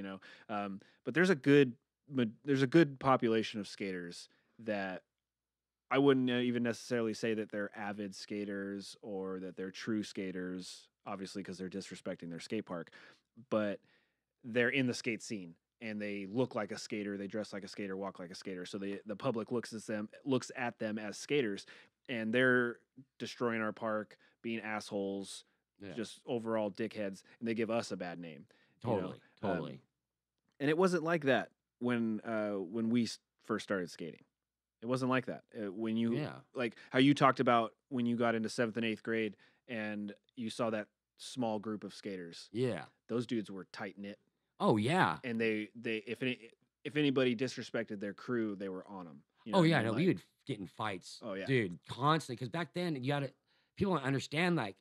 But there's a good population of skaters that I wouldn't even necessarily say that they're avid skaters or that they're true skaters, obviously because they're disrespecting their skate park, but they're in the skate scene and they look like a skater, they dress like a skater, walk like a skater. So the public looks at them as skaters, and they're destroying our park, being assholes, just overall dickheads, and they give us a bad name. Totally. And it wasn't like that when we first started skating. It wasn't like that. When you like how you talked about when you got into 7th and 8th grade and you saw that small group of skaters. Yeah. Those dudes were tight knit. Oh yeah. And they if anybody disrespected their crew, they were on them. We would get in fights. Oh yeah, dude, constantly. Because back then, people don't understand. Like,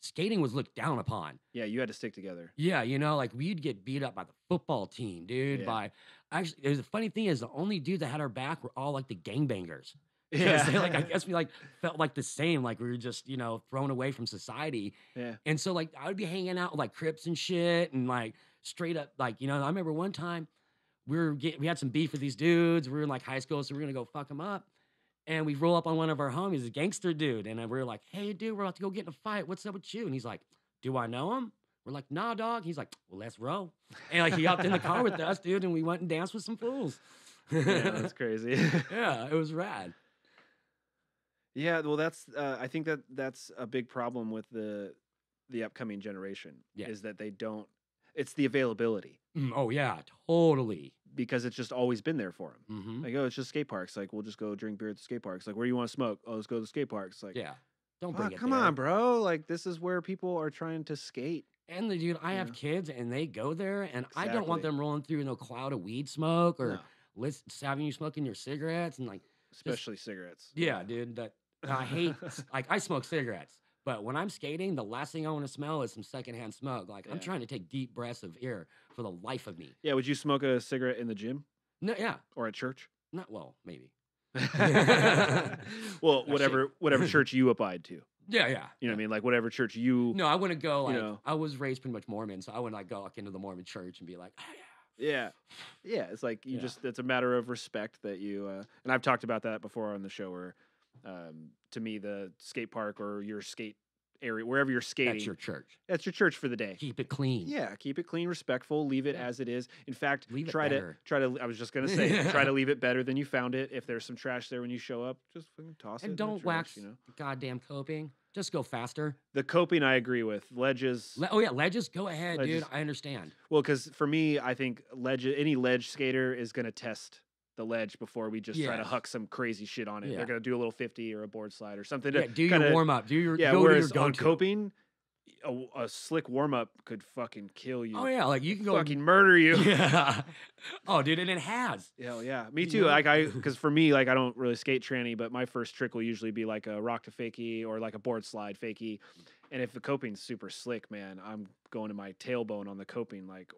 skating was looked down upon. Yeah, you had to stick together. Yeah, you know, like we'd get beat up by the football team, dude. Yeah. By actually, there's a funny thing is the only dudes that had our back were all like the gangbangers. Yeah. They, like I guess we like felt like the same, like we were just thrown away from society. Yeah. And so like I would be hanging out with like Crips and shit, and like straight up like I remember one time we had some beef with these dudes. We were in like high school, so we are gonna go fuck them up. And we roll up on one of our homies, a gangster dude, and we're like, "Hey, dude, we're about to go get in a fight. What's up with you?" And he's like, "Do I know him?" We're like, "Nah, dog." He's like, "Well, let's roll." And like he hopped in the car with us, dude, and we went and danced with some fools. Yeah, that's crazy. Yeah, it was rad. Yeah, well, I think that's a big problem with the upcoming generation. Yeah. Is that they don't. It's the availability. Oh yeah, totally. Because it's just always been there for them. Mm-hmm. Like, oh, it's just skate parks. Like, we'll just go drink beer at the skate parks. Like, where do you want to smoke? Oh, let's go to the skate parks. Like, Yeah, don't bring it come there. on, bro. Like, this is where people are trying to skate. And the dude, I have kids, and they go there, and I don't want Exactly. them rolling through no cloud of weed smoke or No. having you smoking your cigarettes and like. Especially cigarettes. Yeah, dude. That I hate. Like I smoke cigarettes, but when I'm skating, the last thing I want to smell is some secondhand smoke. Like I'm Yeah. trying to take deep breaths of air for the life of me. Yeah, would you smoke a cigarette in the gym No, yeah, or at church? not well, maybe. Well, No, whatever church you abide to. Yeah, yeah. You know what I mean? Like whatever church you. No, I wouldn't go. Like know. I was raised pretty much Mormon, so I wouldn't like go like into the Mormon church and be like, oh, yeah. Yeah. Yeah. It's like you Yeah. just, it's a matter of respect that you, and I've talked about that before on the show where, to me, the skate park or your skate area, wherever you're skating, That's your church. church for the day. Keep it clean. Yeah. Keep it clean, respectful, leave it Yeah. as it is. In fact, Leave it try better. to, I was just going to say, try to leave it better than you found it. If there's some trash there when you show up, just fucking toss it. And in the don't trash, wax you know? the goddamn coping. Just go faster. The coping, I agree with. Ledges. Oh yeah, ledges. Go ahead, dude. Ledges. I understand. Well, because for me, I think any ledge skater is going to test the ledge before we just try to Yes. huck some crazy shit on it. Yeah. They're going to do a little 50 or a board slide or something. Yeah, To do kinda, your warm up. Do your Yeah, go to your whereas on go-to. coping, a slick warm up could fucking kill you. Oh yeah, like you can go Fucking murder you. Yeah. Oh, dude, and it has. Hell yeah, me You too. know? Like because for me, like I don't really skate tranny, but my first trick will usually be like a rock to fakie or like a board slide fakie. And if the coping's super slick, man, I'm going to my tailbone on the coping, like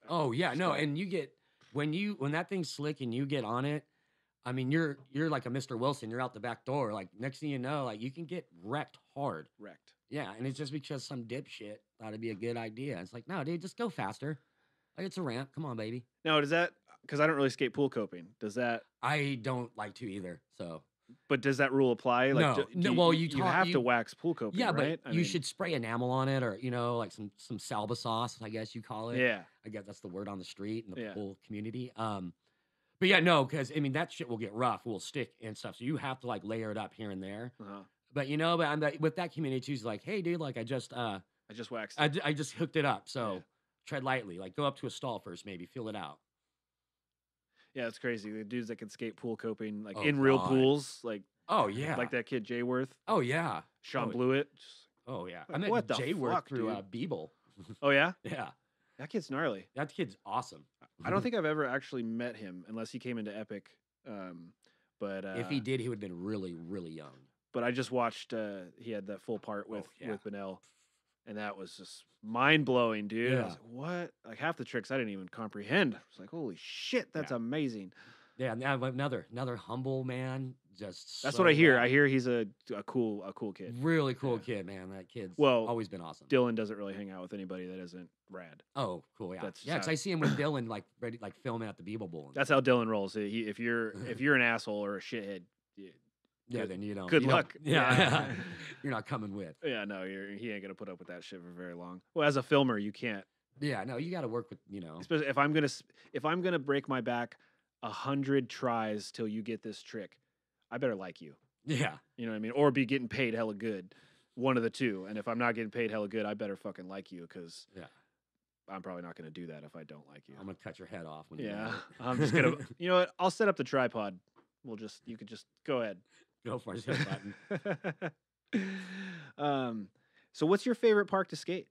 Oh yeah, no, Stuff. and you get when that thing's slick and you get on it. I mean, you're like a Mr. Wilson. You're out the back door. Like next thing you know, like you can get wrecked hard. wrecked. Yeah, and it's just because some dipshit thought it'd be a good idea. It's like, no, dude, just go faster. Like it's a ramp. Come on, baby. Now, does that because I don't really skate pool coping? Does that? I don't like to either. So But does that rule apply? Like, No, no, you, well, you have to wax pool coping, yeah, right? but you should spray enamel on it, or like some salba sauce, I guess you call it. Yeah, I guess that's the word on the street in the Yeah. pool community. But yeah, no, because I mean that shit will get rough, will stick and stuff. So you have to like layer it up here and there. uh-huh. But but I'm like, with that community too, it's like, hey, dude, like I just I just waxed. I just hooked it up. So Yeah. tread lightly, like go up to a stall first, maybe feel it out. Yeah, it's crazy. The dudes that can skate pool coping, like Oh, in real God. pools, like Oh yeah, like that kid Jayworth, Oh yeah, Sean Oh, Blewett. oh yeah. I Like, met what the Jayworth fuck, through dude? Beeble. Oh yeah, Yeah, that kid's gnarly. that kid's awesome. I don't think I've ever actually met him unless he came into Epic. But if he did, he would have been really, really young. but I just watched. He had that full part with yeah. with Benel, and that was just mind blowing, dude. I Yeah. was like, what? Like half the tricks I didn't even comprehend. I was like, holy shit, that's Yeah. amazing. Yeah, and another humble man. Just That's so what I hear. rad. I hear he's a cool kid. Really cool Yeah. kid, man. That kid's Well, always been awesome. Dylan doesn't really hang out with anybody that isn't rad. Oh, cool. Yeah, That's yeah. Because how- I see him with Dylan, like ready, like filming at the Beeble Bowl. That's how Dylan rolls. If you're an asshole or a shithead, yeah. good- Then you don't. good you don't- luck. Yeah, Yeah. you're not coming with. yeah, no, he ain't gonna put up with that shit for very long. Well, as a filmer, you can't. Yeah, no, you got to work with Especially if I'm gonna break my back 100 tries till you get this trick, I better like you. Yeah, You know what I mean? Or be getting paid hella good. One of the two. And if I'm not getting paid hella good, I better fucking like you because Yeah. I'm probably not gonna do that if I don't like you. I'm gonna cut your head off. When you Yeah, do it. I'm just gonna. You know what? I'll set up the tripod. You could just go ahead. go for it. Hit the button. So what's your favorite park to skate?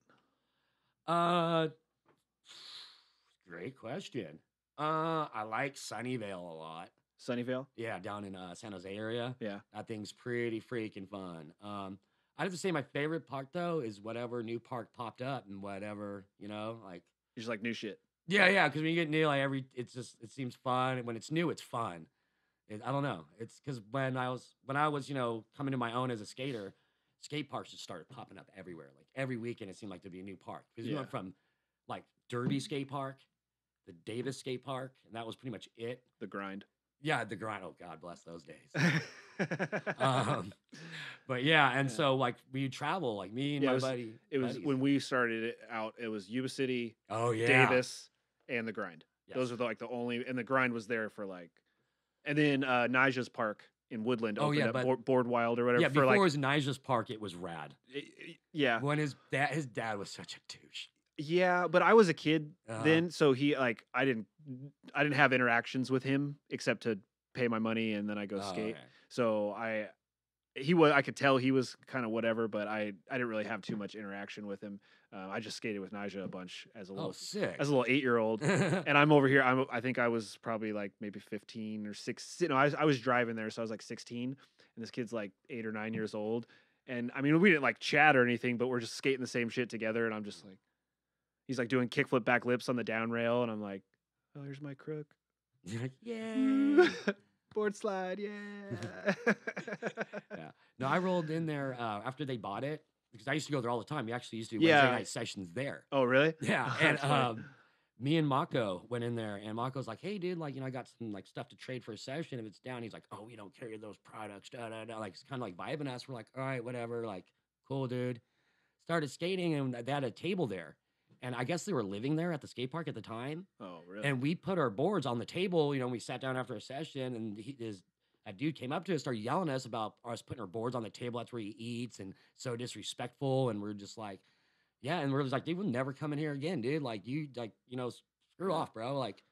Great question. I like Sunnyvale a lot. Sunnyvale? Yeah, down in San Jose area. Yeah. That thing's pretty freaking fun. I have to say my favorite park though is whatever new park popped up and whatever, you know, like You just like new shit. yeah, because when you get new, like it seems fun. And when it's new, it's fun. I don't know. It's because when I was coming to my own as a skater, skate parks just started popping up everywhere. Like every weekend, it seemed like there'd be a new park because we went from like Derby Skate Park, the Davis Skate Park, and that was pretty much it. The grind. Yeah, the grind. Oh God, bless those days. But yeah, and so like we travel, like me and my buddy. It was when we started it out. It was Yuba City, Oh yeah, Davis, and the grind. Yes. Those are the only, and the grind was there for like, and then Nija's Park in Woodland Oh, opened yeah, up, but- Board Wild or whatever. yeah. for Before like, it was Nija's Park, it was rad. yeah, When his dad was such a douche. yeah. But I was a kid Uh-huh. then, so he like I didn't have interactions with him except to pay my money and then I go Oh, skate. okay. So I could tell he was kind of whatever, but I didn't really have too much interaction with him. I just skated with Nija a bunch as a Oh, little sick. 8-year-old, and I'm over here. I think I was probably like maybe 15 or 16. No, I was driving there, so I was like 16, and this kid's like 8 or 9 years old. And I mean, we didn't like chat or anything, but we're just skating the same shit together. And I'm just like, he's like doing kickflip back lips on the down rail, and I'm like, oh, here's my crook. You're like, yay. Board slide, yeah. Yeah. No, I rolled in there after they bought it because I used to go there all the time. We actually used to do Yeah. Wednesday night sessions there. Oh, really? Yeah. That's funny. And me and Mako went in there, and Mako's like, "Hey, dude, like, I got some like stuff to trade for a session. If it's down," he's like, "Oh, we don't carry those products." Da da da. Like, it's kind of like vibing us. We're like, "All right, whatever." Like, cool, dude. Started skating, and they had a table there, and I guess they were living there at the skate park at the time. Oh, really? And we put our boards on the table. We sat down after a session, and that dude came up to us, started yelling at us about us putting our boards on the table. That's where he eats, and so disrespectful. And we're just like, yeah. And we're just like, dude, we'll never come in here again, dude. Like, screw off, bro. Like,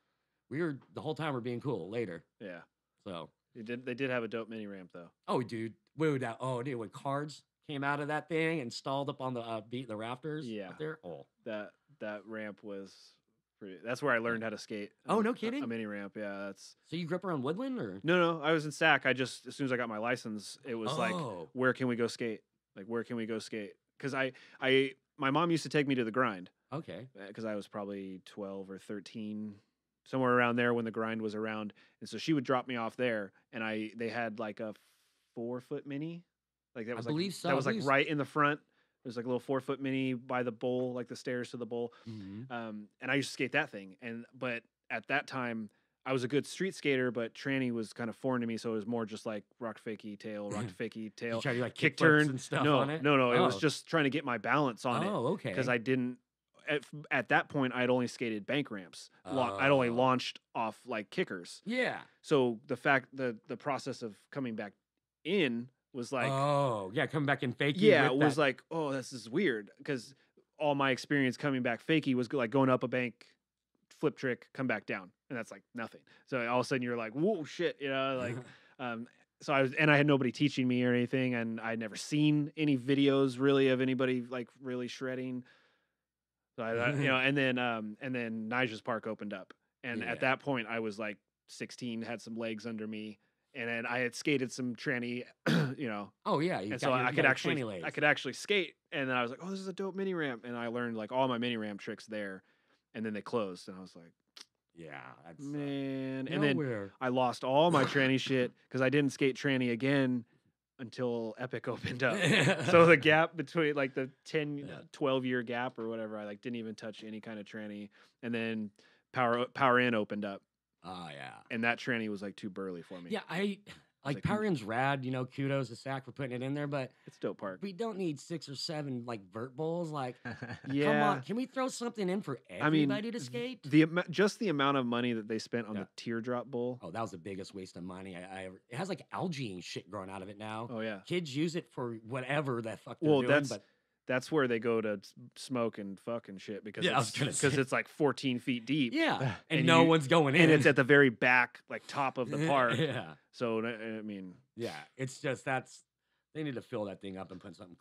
the whole time we're being cool later. Yeah. So, They did have a dope mini ramp though. oh, dude, dude, when cards came out of that thing and stalled up on the rafters, Yeah. up there. Oh, That ramp was pretty. That's where I learned how to skate. Oh, no kidding? A mini ramp, yeah. That's so you grew up around Woodland, or? no. I was in SAC. I just as soon as I got my license, it was like, Oh. where can we go skate? Like, where can we go skate? Because my mom used to take me to the grind Okay. because I was probably 12 or 13, somewhere around there when the grind was around, and so she would drop me off there, and they had like a 4-foot mini, like that was believe so. That was I like believe right in the front. There's like a little 4-foot mini by the bowl, like the stairs to the bowl. Mhm. And I used to skate that thing. But at that time, I was a good street skater, but tranny was kind of foreign to me. So it was more just like rock fakey tail, You tail, try to like kick kick turns turn and stuff no, on it. no. It was Oh. just trying to get my balance on it Oh, okay. because I didn't. At that point, I'd only skated bank ramps. I'd only Oh. launched off like kickers. Yeah. So the process of coming back in was like, oh, yeah, coming back in fakey. yeah, it with was that- like, oh, this is weird because all my experience coming back fakey was like going up a bank, flip trick, come back down, and that's like nothing. So all of a sudden you're like, whoa, shit, like, so I had nobody teaching me or anything, and I'd never seen any videos really of anybody like really shredding. So and then Nija's Park opened up, and Yeah. at that point I was like 16, had some legs under me. And then I had skated some tranny, oh yeah, you and got so your- I you could got your tranny actually legs. skate. And then I was like, oh, this is a dope mini ramp, and I learned like all my mini ramp tricks there. And then they closed, and I was like, Yeah, that's man. And then nowhere. I lost all my tranny shit because I didn't skate tranny again until Epic opened up. So the gap between like the 10, Yeah. 12-year gap or whatever, I like didn't even touch any kind of tranny. And then Power In opened up, Oh yeah. and that tranny was like too burly for me. Yeah, I like like, Power In's rad. Kudos to Sac for putting it in there, but It's dope park. we don't need 6 or 7 like vert bowls. Like, Yeah. come on, can we throw something in for I mean, everybody to skate? just the amount of money that they spent on Yeah. the teardrop bowl. Oh, that was the biggest waste of money I ever. It has like algae and shit growing out of it now. Oh yeah. Kids use it for whatever the fuck they're Well, doing. But that's where they go to smoke and fuck and shit because Yeah, I was gonna because say. it's like 14 feet deep. yeah, and, And no you- one's going in. And it's at the very back, like top of the park. yeah, So I mean, yeah. It's just they need to fill that thing up and put something.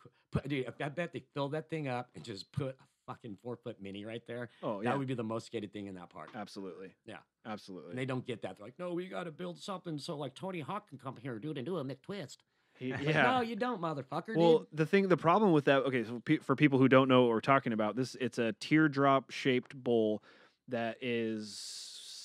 Dude, I bet they fill that thing up and just put a fucking 4-foot mini right there. oh yeah, That would be the most skated thing in that park. absolutely. Yeah. Absolutely. And they don't get that. They're like, no, we got to build something so like Tony Hawk can come here, dude, and do a McTwist. Yeah. No, you don't, motherfucker. Well, dude. the problem with that, okay, so for people who don't know what we're talking about, it's a teardrop shaped bowl that is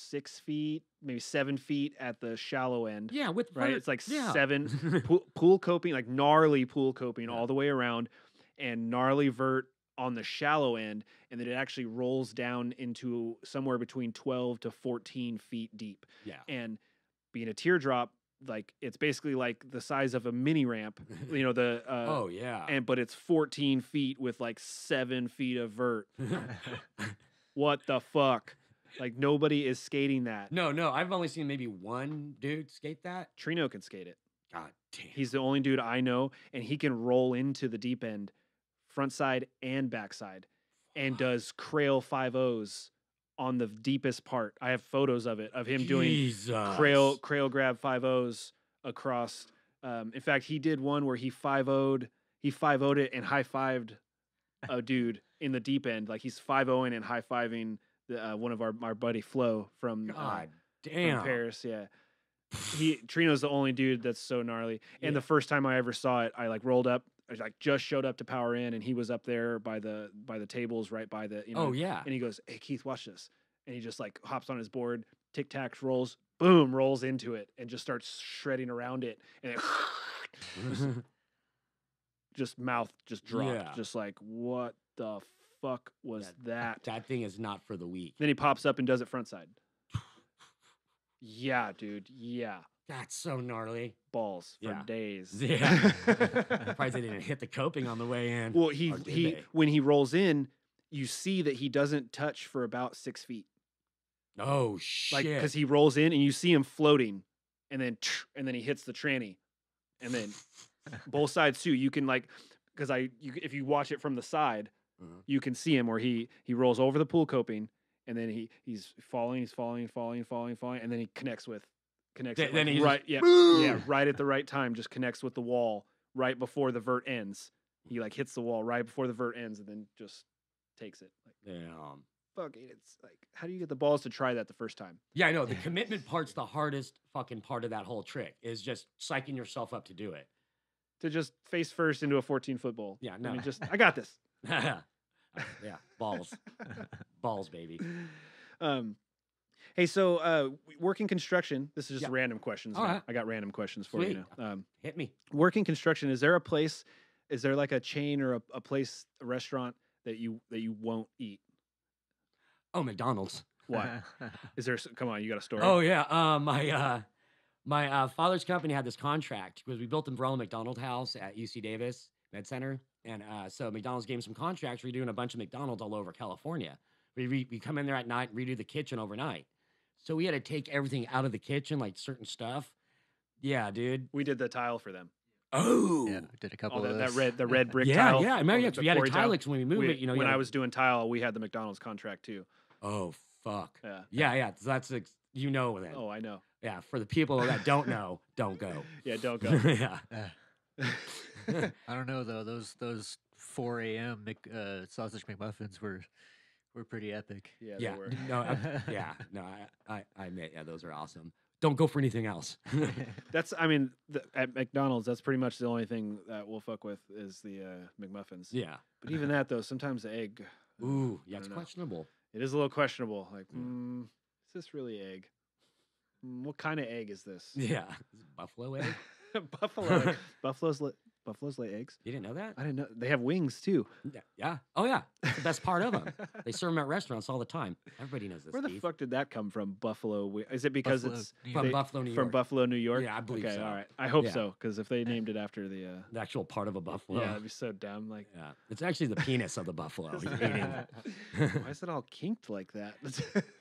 6 feet, maybe 7 feet at the shallow end. Yeah, with Right, vert- it's like yeah. 7 pool coping, like gnarly pool coping Yeah. all the way around, and gnarly vert on the shallow end, and then it actually rolls down into somewhere between 12 to 14 feet deep. Yeah. And being a teardrop, like it's basically like the size of a mini ramp, you know, the Oh yeah. but it's 14 feet with like 7 feet of vert. What the fuck? Like nobody is skating that. No, I've only seen maybe one dude skate that. Trino can skate it. God damn. He's the only dude I know, and he can roll into the deep end, front side and backside, and does Crail 5-0s on the deepest part. I have photos of it, of him doing Crail grab 5-0s across. In fact, he did one where he 5-0'd it and high-fived a dude in the deep end. Like he's 5-0ing and high-fiving one of our buddy Flo from God damn. from Paris. Yeah. Trino's the only dude that's so gnarly. And the first time I ever saw it, I like rolled up, I like just showed up to power in, and he was up there by the tables right by the, you know. Oh yeah. And he goes, "Hey Keith, watch this." And he just like hops on his board, tic tacs, rolls, boom, rolls into it, and just starts shredding around it, and it just mouth just dropped, Yeah. just like, what the fuck was that? That thing is not for the weak. Then he pops up and does it front side. Yeah, dude. Yeah. That's so gnarly. Balls for Yeah. days. Yeah. Surprised they didn't hit the coping on the way in. Well, Or did they? when he rolls in, you see that he doesn't touch for about 6 feet. Oh shit. Like, because he rolls in and you see him floating, and then he hits the tranny, and then both sides too. You can like, because if you watch it from the side, you can see him where he rolls over the pool coping, and then he's falling, and then he connects with Then he right, just- right at the right time, just connects with the wall right before the vert ends. He like hits the wall right before the vert ends, and then just takes it. Like, Damn. fuck it, it's like, how do you get the balls to try that the first time? Yeah, I know. The commitment part's the hardest fucking part of that whole trick, is just psyching yourself up to do it. To just face first into a 14-foot bowl. Yeah, I no. mean, I got this. Yeah, balls. Balls, baby. Hey, so working construction. This is just Yeah. random questions. All now. right. I got random questions for you now. Hit me. Working construction. Is there a place? Is there like a chain or a place, a restaurant that you won't eat? Oh, McDonald's. Why? Is there? Come on, you got a story. Oh yeah. My father's company had this contract because we built the Umbrella McDonald house at UC Davis Med Center, and so McDonald's gave him some contracts. We're doing a bunch of McDonald's all over California. We come in there at night and redo the kitchen overnight. So we had to take everything out of the kitchen, like certain stuff. Yeah, dude. We did the tile for them. Oh, Yeah, we did a couple Oh, of that those. red brick yeah, tile. yeah. I remember, Oh, yeah, the 'cause we had a quarry tile. Tilix when we moved it. You know, when yeah. I was doing tile, we had the McDonald's contract too. Oh fuck. Yeah. Yeah. So that's you know then. Oh, I know. Yeah. For the people that don't know, don't go. Yeah, don't go. Yeah. I don't know though. Those 4 a.m. Sausage McMuffins were pretty epic. Yeah, Yeah. they were. No. No. I admit. Yeah, those are awesome. Don't go for anything else. That's, I mean, at McDonald's, that's pretty much the only thing that we'll fuck with is the McMuffins. Yeah. But even that, though, sometimes the egg. Ooh. Yeah. I It's don't know. questionable. It is a little questionable. Like, is this really egg? What kind of egg is this? Yeah. Buffalo egg. Buffalo. Buffaloes lay eggs. You didn't know that? I didn't know. They have wings too. Yeah. Oh yeah. That's the best part of them. They serve them at restaurants all the time. Everybody knows this. Where the Steve. fuck did that come from? Buffalo. Is it because Buffalo, it's New From York. Buffalo, New York. from Buffalo, New York? Yeah, I believe okay, so. all right. I hope Yeah. so, because if they named it after the, The actual part of a buffalo. yeah, it'd be so dumb. Like, Yeah. It's actually the penis of the buffalo. He's eating. why is it all kinked like that?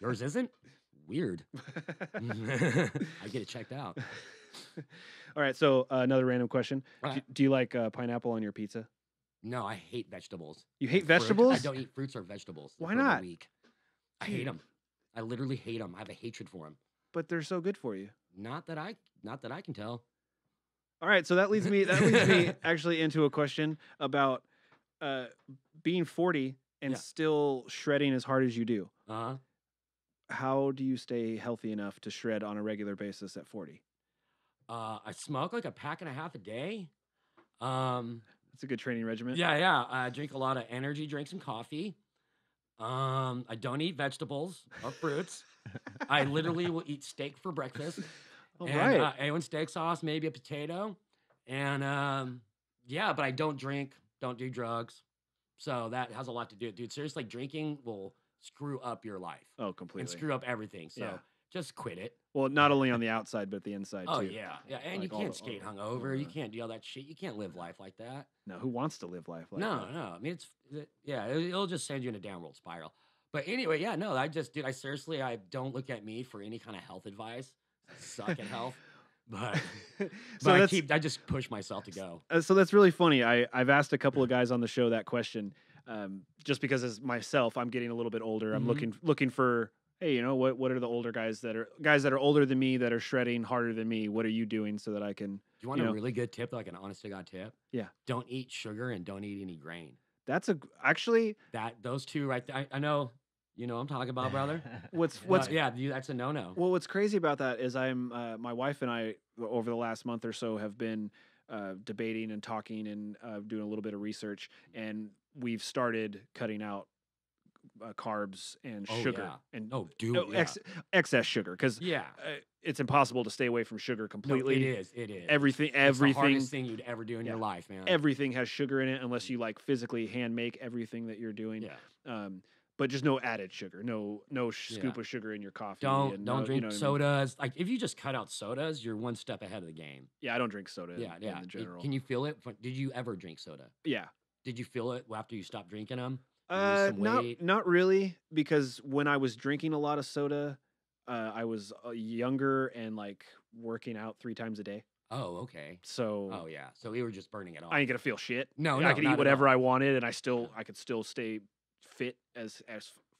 Yours isn't? Weird. I get it checked out. All right, so another random question: All right. Do you like pineapple on your pizza? No, I hate vegetables. You hate Fruit. vegetables? I don't eat fruits or vegetables. Why for the not? week. I hate them. I literally hate them. I have a hatred for them. But they're so good for you. Not that I can tell. All right, so that leads me actually into a question about being 40 and Yeah. still shredding as hard as you do. Uh-huh. How do you stay healthy enough to shred on a regular basis at 40? I smoke like a pack and a half a day. Um, It's a good training regimen. yeah. I drink a lot of energy drinks and coffee. I don't eat vegetables or fruits. I literally will eat steak for breakfast. All And right. A1 steak sauce, maybe a potato. And yeah, but I don't drink, don't do drugs. So that has a lot to do with it. Dude, seriously, like, drinking will screw up your life Oh, and completely. screw up everything. So Yeah. just quit it. Well, not only on the outside, but the inside Oh, too. yeah. Yeah. And Like you all can't the- skate all hungover. You the- can't do all that shit. You can't live life like that. No, who wants to live life like No, that? no. I mean, it'll just send you in a downward spiral. But anyway, yeah, no, I seriously, I don't look at me for any kind of health advice. I suck at health. But, So I just push myself to go. So that's really funny. I've asked a couple of guys on the show that question, just because as myself, I'm getting a little bit older. I'm Mhm. looking for, hey, you know, what are the older guys that are older than me that are shredding harder than me? What are you doing so that I can? Do you want a really good tip, like an honest to God tip? Yeah. Don't eat sugar and don't eat any grain. That's actually Those two right there. I know, you know what I'm talking about, brother. what's That's a no-no. Well, what's crazy about that is my wife and I over the last month or so have been debating and talking and doing a little bit of research, and we've started cutting out carbs and sugar yeah. and excess sugar because Yeah. it's impossible to stay away from sugar completely. No, it is. Everything, It's the hardest thing you'd ever do in your Yeah. life, man. everything has sugar in it unless you like physically hand make everything that you're doing. Yeah. But just no added sugar, no scoop Yeah. of sugar in your coffee. Don't and no, drink you know what I mean? sodas. Like, if you just cut out sodas, you're one step ahead of the game. Yeah, I don't drink soda. Yeah. In general. Can you feel it? Did you ever drink soda? Yeah. Did you feel it after you stopped drinking them? Some weight? Not really, because when I was drinking a lot of soda, I was younger and like working out 3 times a day. Oh, okay. So Oh, yeah. So we were just burning it off. I ain't gonna feel shit. No, I could not eat at whatever all. I wanted, and I could still stay fit as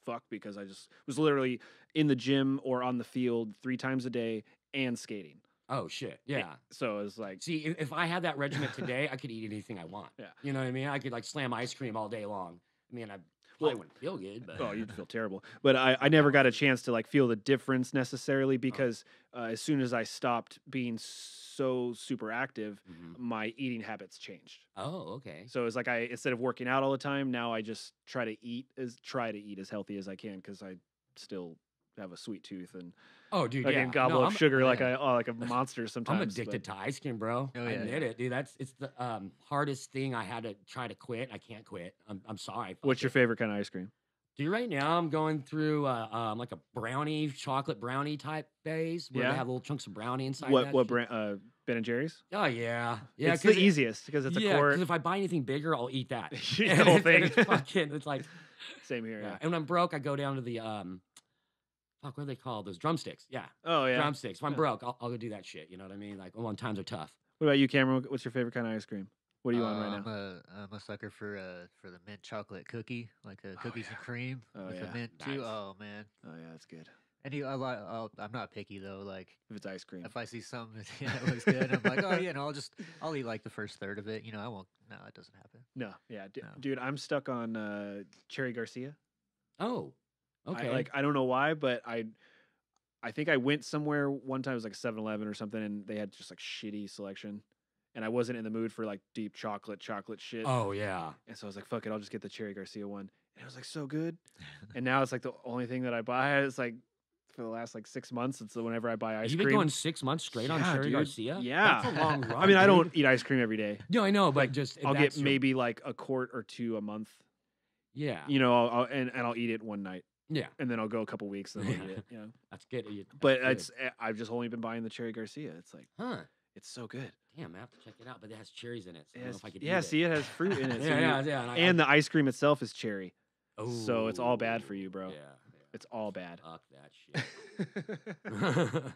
fuck because I just was literally in the gym or on the field 3 times a day and skating. Oh, shit. Yeah. So it's like, See, if I had that regiment today, I could eat anything I want. Yeah. You know what I mean? I could like slam ice cream all day long. I mean, I probably Well, wouldn't feel good, but oh, you'd feel terrible. But I never got a chance to like feel the difference necessarily because as soon as I stopped being so super active, Mhm. my eating habits changed. Oh, okay. So it's like instead of working out all the time, now I just try to eat as healthy as I can because I still have a sweet tooth and Oh, dude, I yeah. can gobble No, up sugar like yeah. a monster sometimes. I'm addicted to ice cream, bro. Oh, I yeah, admit it, dude. It's the hardest thing I had to try to quit. I can't quit. I'm sorry. Fuck What's your it. favorite kind of ice cream? Dude, right now I'm going through like a brownie, chocolate brownie type phase where Yeah? they have little chunks of brownie inside. What that what shit. brand? Ben and Jerry's. Oh yeah, yeah. It's the easiest because it's a Yeah, quart. because if I buy anything bigger, I'll eat that. The And whole it's- and thing. It's fucking. It's like Same here. yeah. Yeah. And when I'm broke, I go down to the fuck, what are they called? Those drumsticks. Yeah, Oh yeah. drumsticks. If I'm Yeah. broke, I'll go do that shit. You know what I mean? Like when times are tough. What about you, Cameron? What's your favorite kind of ice cream? What are you on right now? I'm a sucker for the mint chocolate cookie, like cookies and yeah. cream Oh, with yeah. the mint too. Nice. Oh man, Oh yeah, that's good. and I'm not picky though. Like If it's ice cream. if I see something that looks good, I'm like, oh yeah, no, I'll eat like the first third of it. You know, I won't. No, it doesn't happen. No, yeah, No. dude, I'm stuck on Cherry Garcia. Oh, okay. I don't know why, but I think I went somewhere one time. It was like a 7-Eleven or something, and they had just like shitty selection, and I wasn't in the mood for like deep chocolate shit. Oh yeah. And so I was like, fuck it, I'll just get the Cherry Garcia one, and it was like so good. And now it's like the only thing that I buy. It's like for the last like 6 months. It's whenever I buy ice You've cream. been going 6 months straight on Yeah, Cherry dude. Garcia. Yeah. That's a long run. I mean, I dude. don't eat ice cream every day. No, I know, but just I'll get that's your- maybe like a quart or 2 a month. Yeah. You know, and I'll eat it one night, Yeah. and then I'll go a couple weeks and then I'll eat it. You know, That's good. but That's I've just only been buying the Cherry Garcia. It's like huh. it's so good. Damn, I have to check it out. But it has cherries in it. So I don't know if I could Yeah, eat see, it has fruit in it. so Yeah, you- yeah. And the ice cream itself is cherry, so it's all bad Ooh, for you, bro. Yeah. It's all bad. Fuck that shit.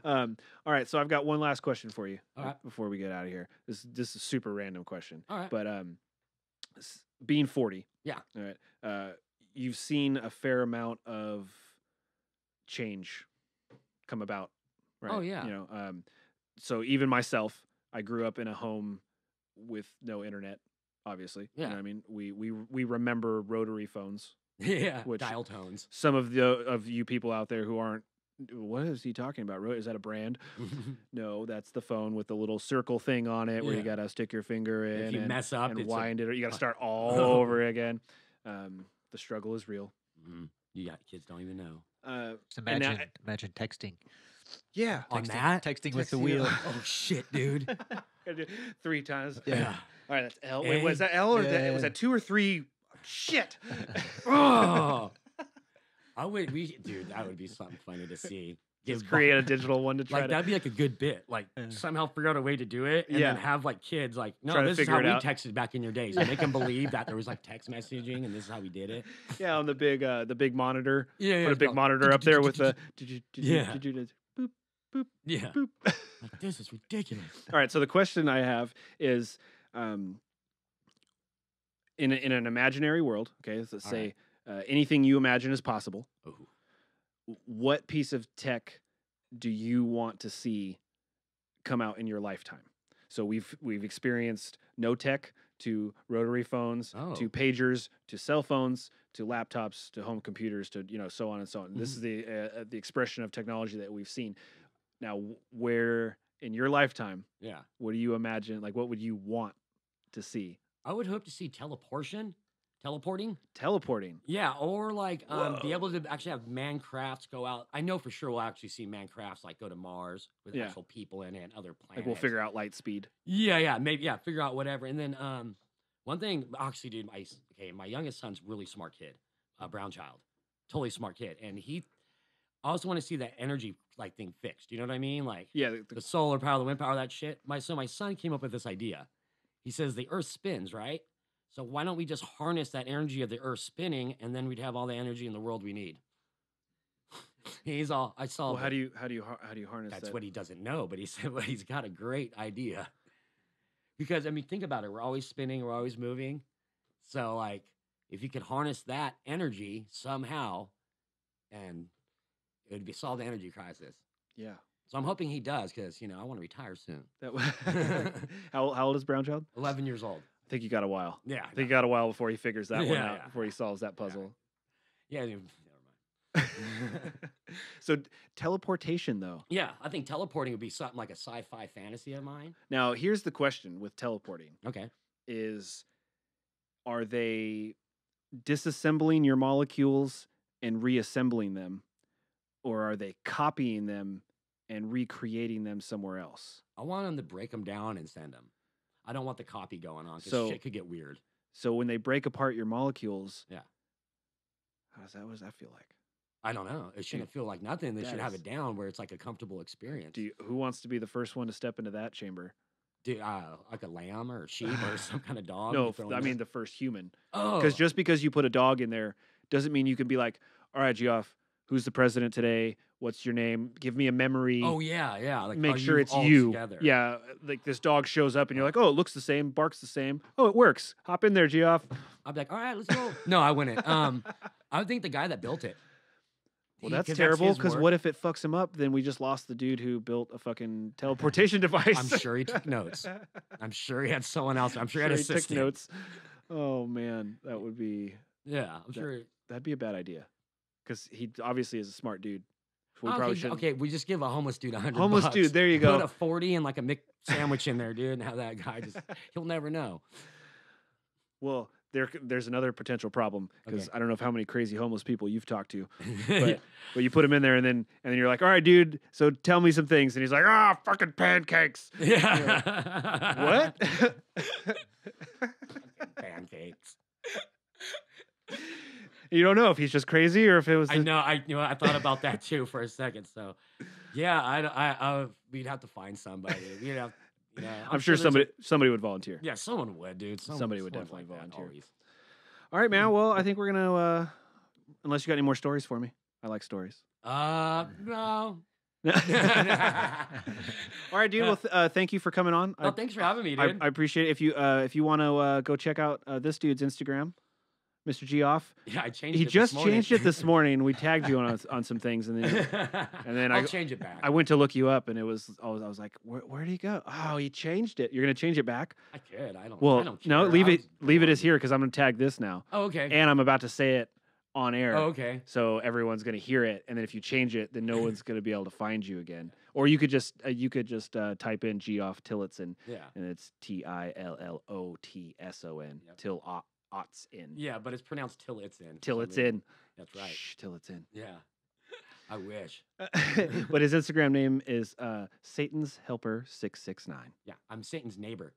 All right, so I've got one last question for you All right. before we get out of here. This is a super random question, All right. but being 40, Yeah. all right, you've seen a fair amount of change come about, right? Oh, yeah. You know, so even myself, I grew up in a home with no internet. Obviously, you know Yeah. what I mean, we remember rotary phones. Yeah. Which- Dial tones. Some of you people out there who aren't what is he talking about? Is that a brand? No, that's the phone with the little circle thing on it where you got to stick your finger in. If you mess up, and it's wind it, or you got to start all over again. The struggle is real. Yeah, kids don't even know. Just imagine texting. Yeah. On that? Texting with the wheel. Oh, shit, dude. 3 times. Yeah. All right, that's L. Wait, was that L or was that 2 or 3? Shit. Oh. That would be something funny to see. Just create a digital one to try that'd be like a good bit. Like somehow figure out a way to do it, and then have like kids like, no, this is how we texted back in your days. So make them believe that there was like text messaging, and this is how we did it. Yeah, on the big monitor. Yeah, put a big monitor up there with the. Boop, boop, yeah. boop. Like, this is ridiculous. All right, so the question I have is, in an imaginary world, okay, let's say anything you imagine is possible. Ooh. What piece of tech do you want to see come out in your lifetime? So we've experienced no tech to rotary phones, to pagers, to cell phones, to laptops, to home computers, to so on and so on. This is the expression of technology that we've seen. Now, where in your lifetime, what do you imagine? Like, what would you want to see? I would hope to see teleporting. Yeah, or like be able to actually have man crafts go out. I know for sure we'll actually see man crafts like go to Mars with actual people in it and other planets. Like we'll figure out light speed. Yeah, maybe figure out whatever. And then one thing, actually, dude, my youngest son's really smart kid, brown child, totally smart kid, and I also want to see that energy like thing fixed. You know what I mean? Like the solar power, the wind power, that shit. My son came up with this idea. He says the Earth spins, right? So why don't we just harness that energy of the Earth spinning, and then we'd have all the energy in the world we need? I saw. Well, how do you harness that? That's what he doesn't know, but he said, well, he's got a great idea. Because I mean, think about it. We're always spinning. We're always moving. So like, if you could harness that energy somehow, and it would solve the energy crisis. Yeah. So I'm hoping he does, because I want to retire soon. How old is brown child? 11 years old. I think you got a while. Yeah. I think you got a while before he figures that one out, before he solves that puzzle. Yeah, never mind. So teleportation, though. Yeah, I think teleporting would be something like a sci-fi fantasy of mine. Now, here's the question with teleporting. Okay. Are they disassembling your molecules and reassembling them, or are they copying them and recreating them somewhere else? I want them to break them down and send them. I don't want the copy going on, because shit could get weird. So when they break apart your molecules, what does that feel like? I don't know. It shouldn't feel like nothing. They should have it down where it's like a comfortable experience. Who wants to be the first one to step into that chamber? Like a lamb or a sheep or some kind of dog? No, I mean the first human. Oh. Because just because you put a dog in there doesn't mean you can be like, all right, Geoff, who's the president today? What's your name? Give me a memory. Oh, yeah. Like, make sure it's you. Together. Yeah, like this dog shows up and you're like, oh, it looks the same, barks the same. Oh, it works. Hop in there, Geoff. I'd be like, all right, let's go. No, I wouldn't. I would think the guy that built it. Well, that's terrible, because what if it fucks him up? Then we just lost the dude who built a fucking teleportation device. I'm sure he took notes. I'm sure he had someone else. I'm sure he had an assistant. Took notes. Oh, man, that would be... Yeah, I'm sure... That'd be a bad idea, because he obviously is a smart dude. We just give a homeless dude $100. Homeless dude, there you go. Put a 40 and like a Mc sandwich in there, dude, and have that guy he'll never know. Well, there's another potential problem, because I don't know how many crazy homeless people you've talked to, but you put him in there and then you're like, all right, dude, so tell me some things, and he's like, fucking pancakes. Yeah. What? Pancakes. You don't know if he's just crazy or if it was. I thought about that too for a second. So, yeah, we'd have to find somebody. We'd have, I'm sure somebody would volunteer. Yeah, someone would, dude. Somebody would definitely volunteer. Always. All right, man. Well, I think we're gonna. Unless you got any more stories for me, I like stories. No. All right, dude. Well, thank you for coming on. Thanks for having me, dude. I appreciate it. If you want to go check out this dude's Instagram, Mr. Geoff. Yeah, I changed it. He just changed it this morning. We tagged you on some things, and then I'll change it back. I went to look you up, and I was like, where did he go? Oh, he changed it. You're gonna change it back? I could. I don't. Well, I don't care. no, leave it as here, because I'm gonna tag this now. Oh, okay. And I'm about to say it on air. Oh, okay. So everyone's going to hear it, and then if you change it, then no one's going to be able to find you again. Or you could just type in Geoff Tillotson, Yeah. and it's Tillotson. Yep. Tillotson. Yeah, but it's pronounced Tillotson. Tillotson. That's right. Shh, Tillotson. Yeah. I wish. But his Instagram name is Satan's Helper 669. Yeah, I'm Satan's neighbor.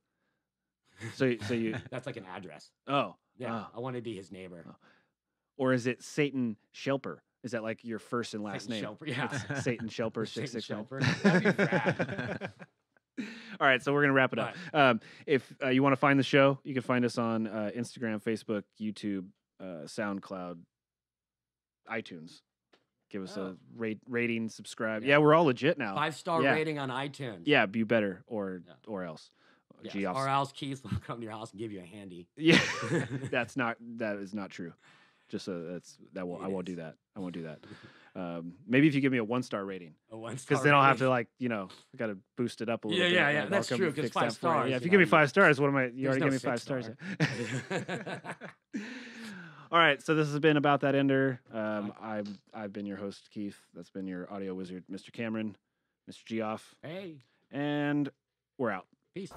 So you. That's like an address. Oh. Yeah, Oh. I want to be his neighbor. Oh. Or is it Satan Shelper? Is that like your first and last Satan name? Shelper, yeah. It's Satan Shelper Satan 669. Shelper. That'd be rad. All right, so we're gonna wrap it up. If you want to find the show, you can find us on Instagram, Facebook, YouTube, SoundCloud, iTunes. Give us a rating, subscribe. Yeah, we're all legit now. 5-star rating on iTunes. Yeah, be better or else. Yes. Geoff's- Or else Keith will come to your house and give you a handy. Yeah, that is not true. Just I won't do that. I won't do that. Maybe if you give me a 1-star rating. A 1-star. Because then I'll have to I got to boost it up a little bit. Yeah. Like, That's I'll true. come Because fix that 5 for you. stars. Yeah, if you give me 5 stars, what am I? You already no gave me 5 6 stars. star. All right, so this has been About That Ender. I've been your host, Keith. That's been your audio wizard, Mr. Cameron, Mr. Geoff, Hey, and we're out. peace.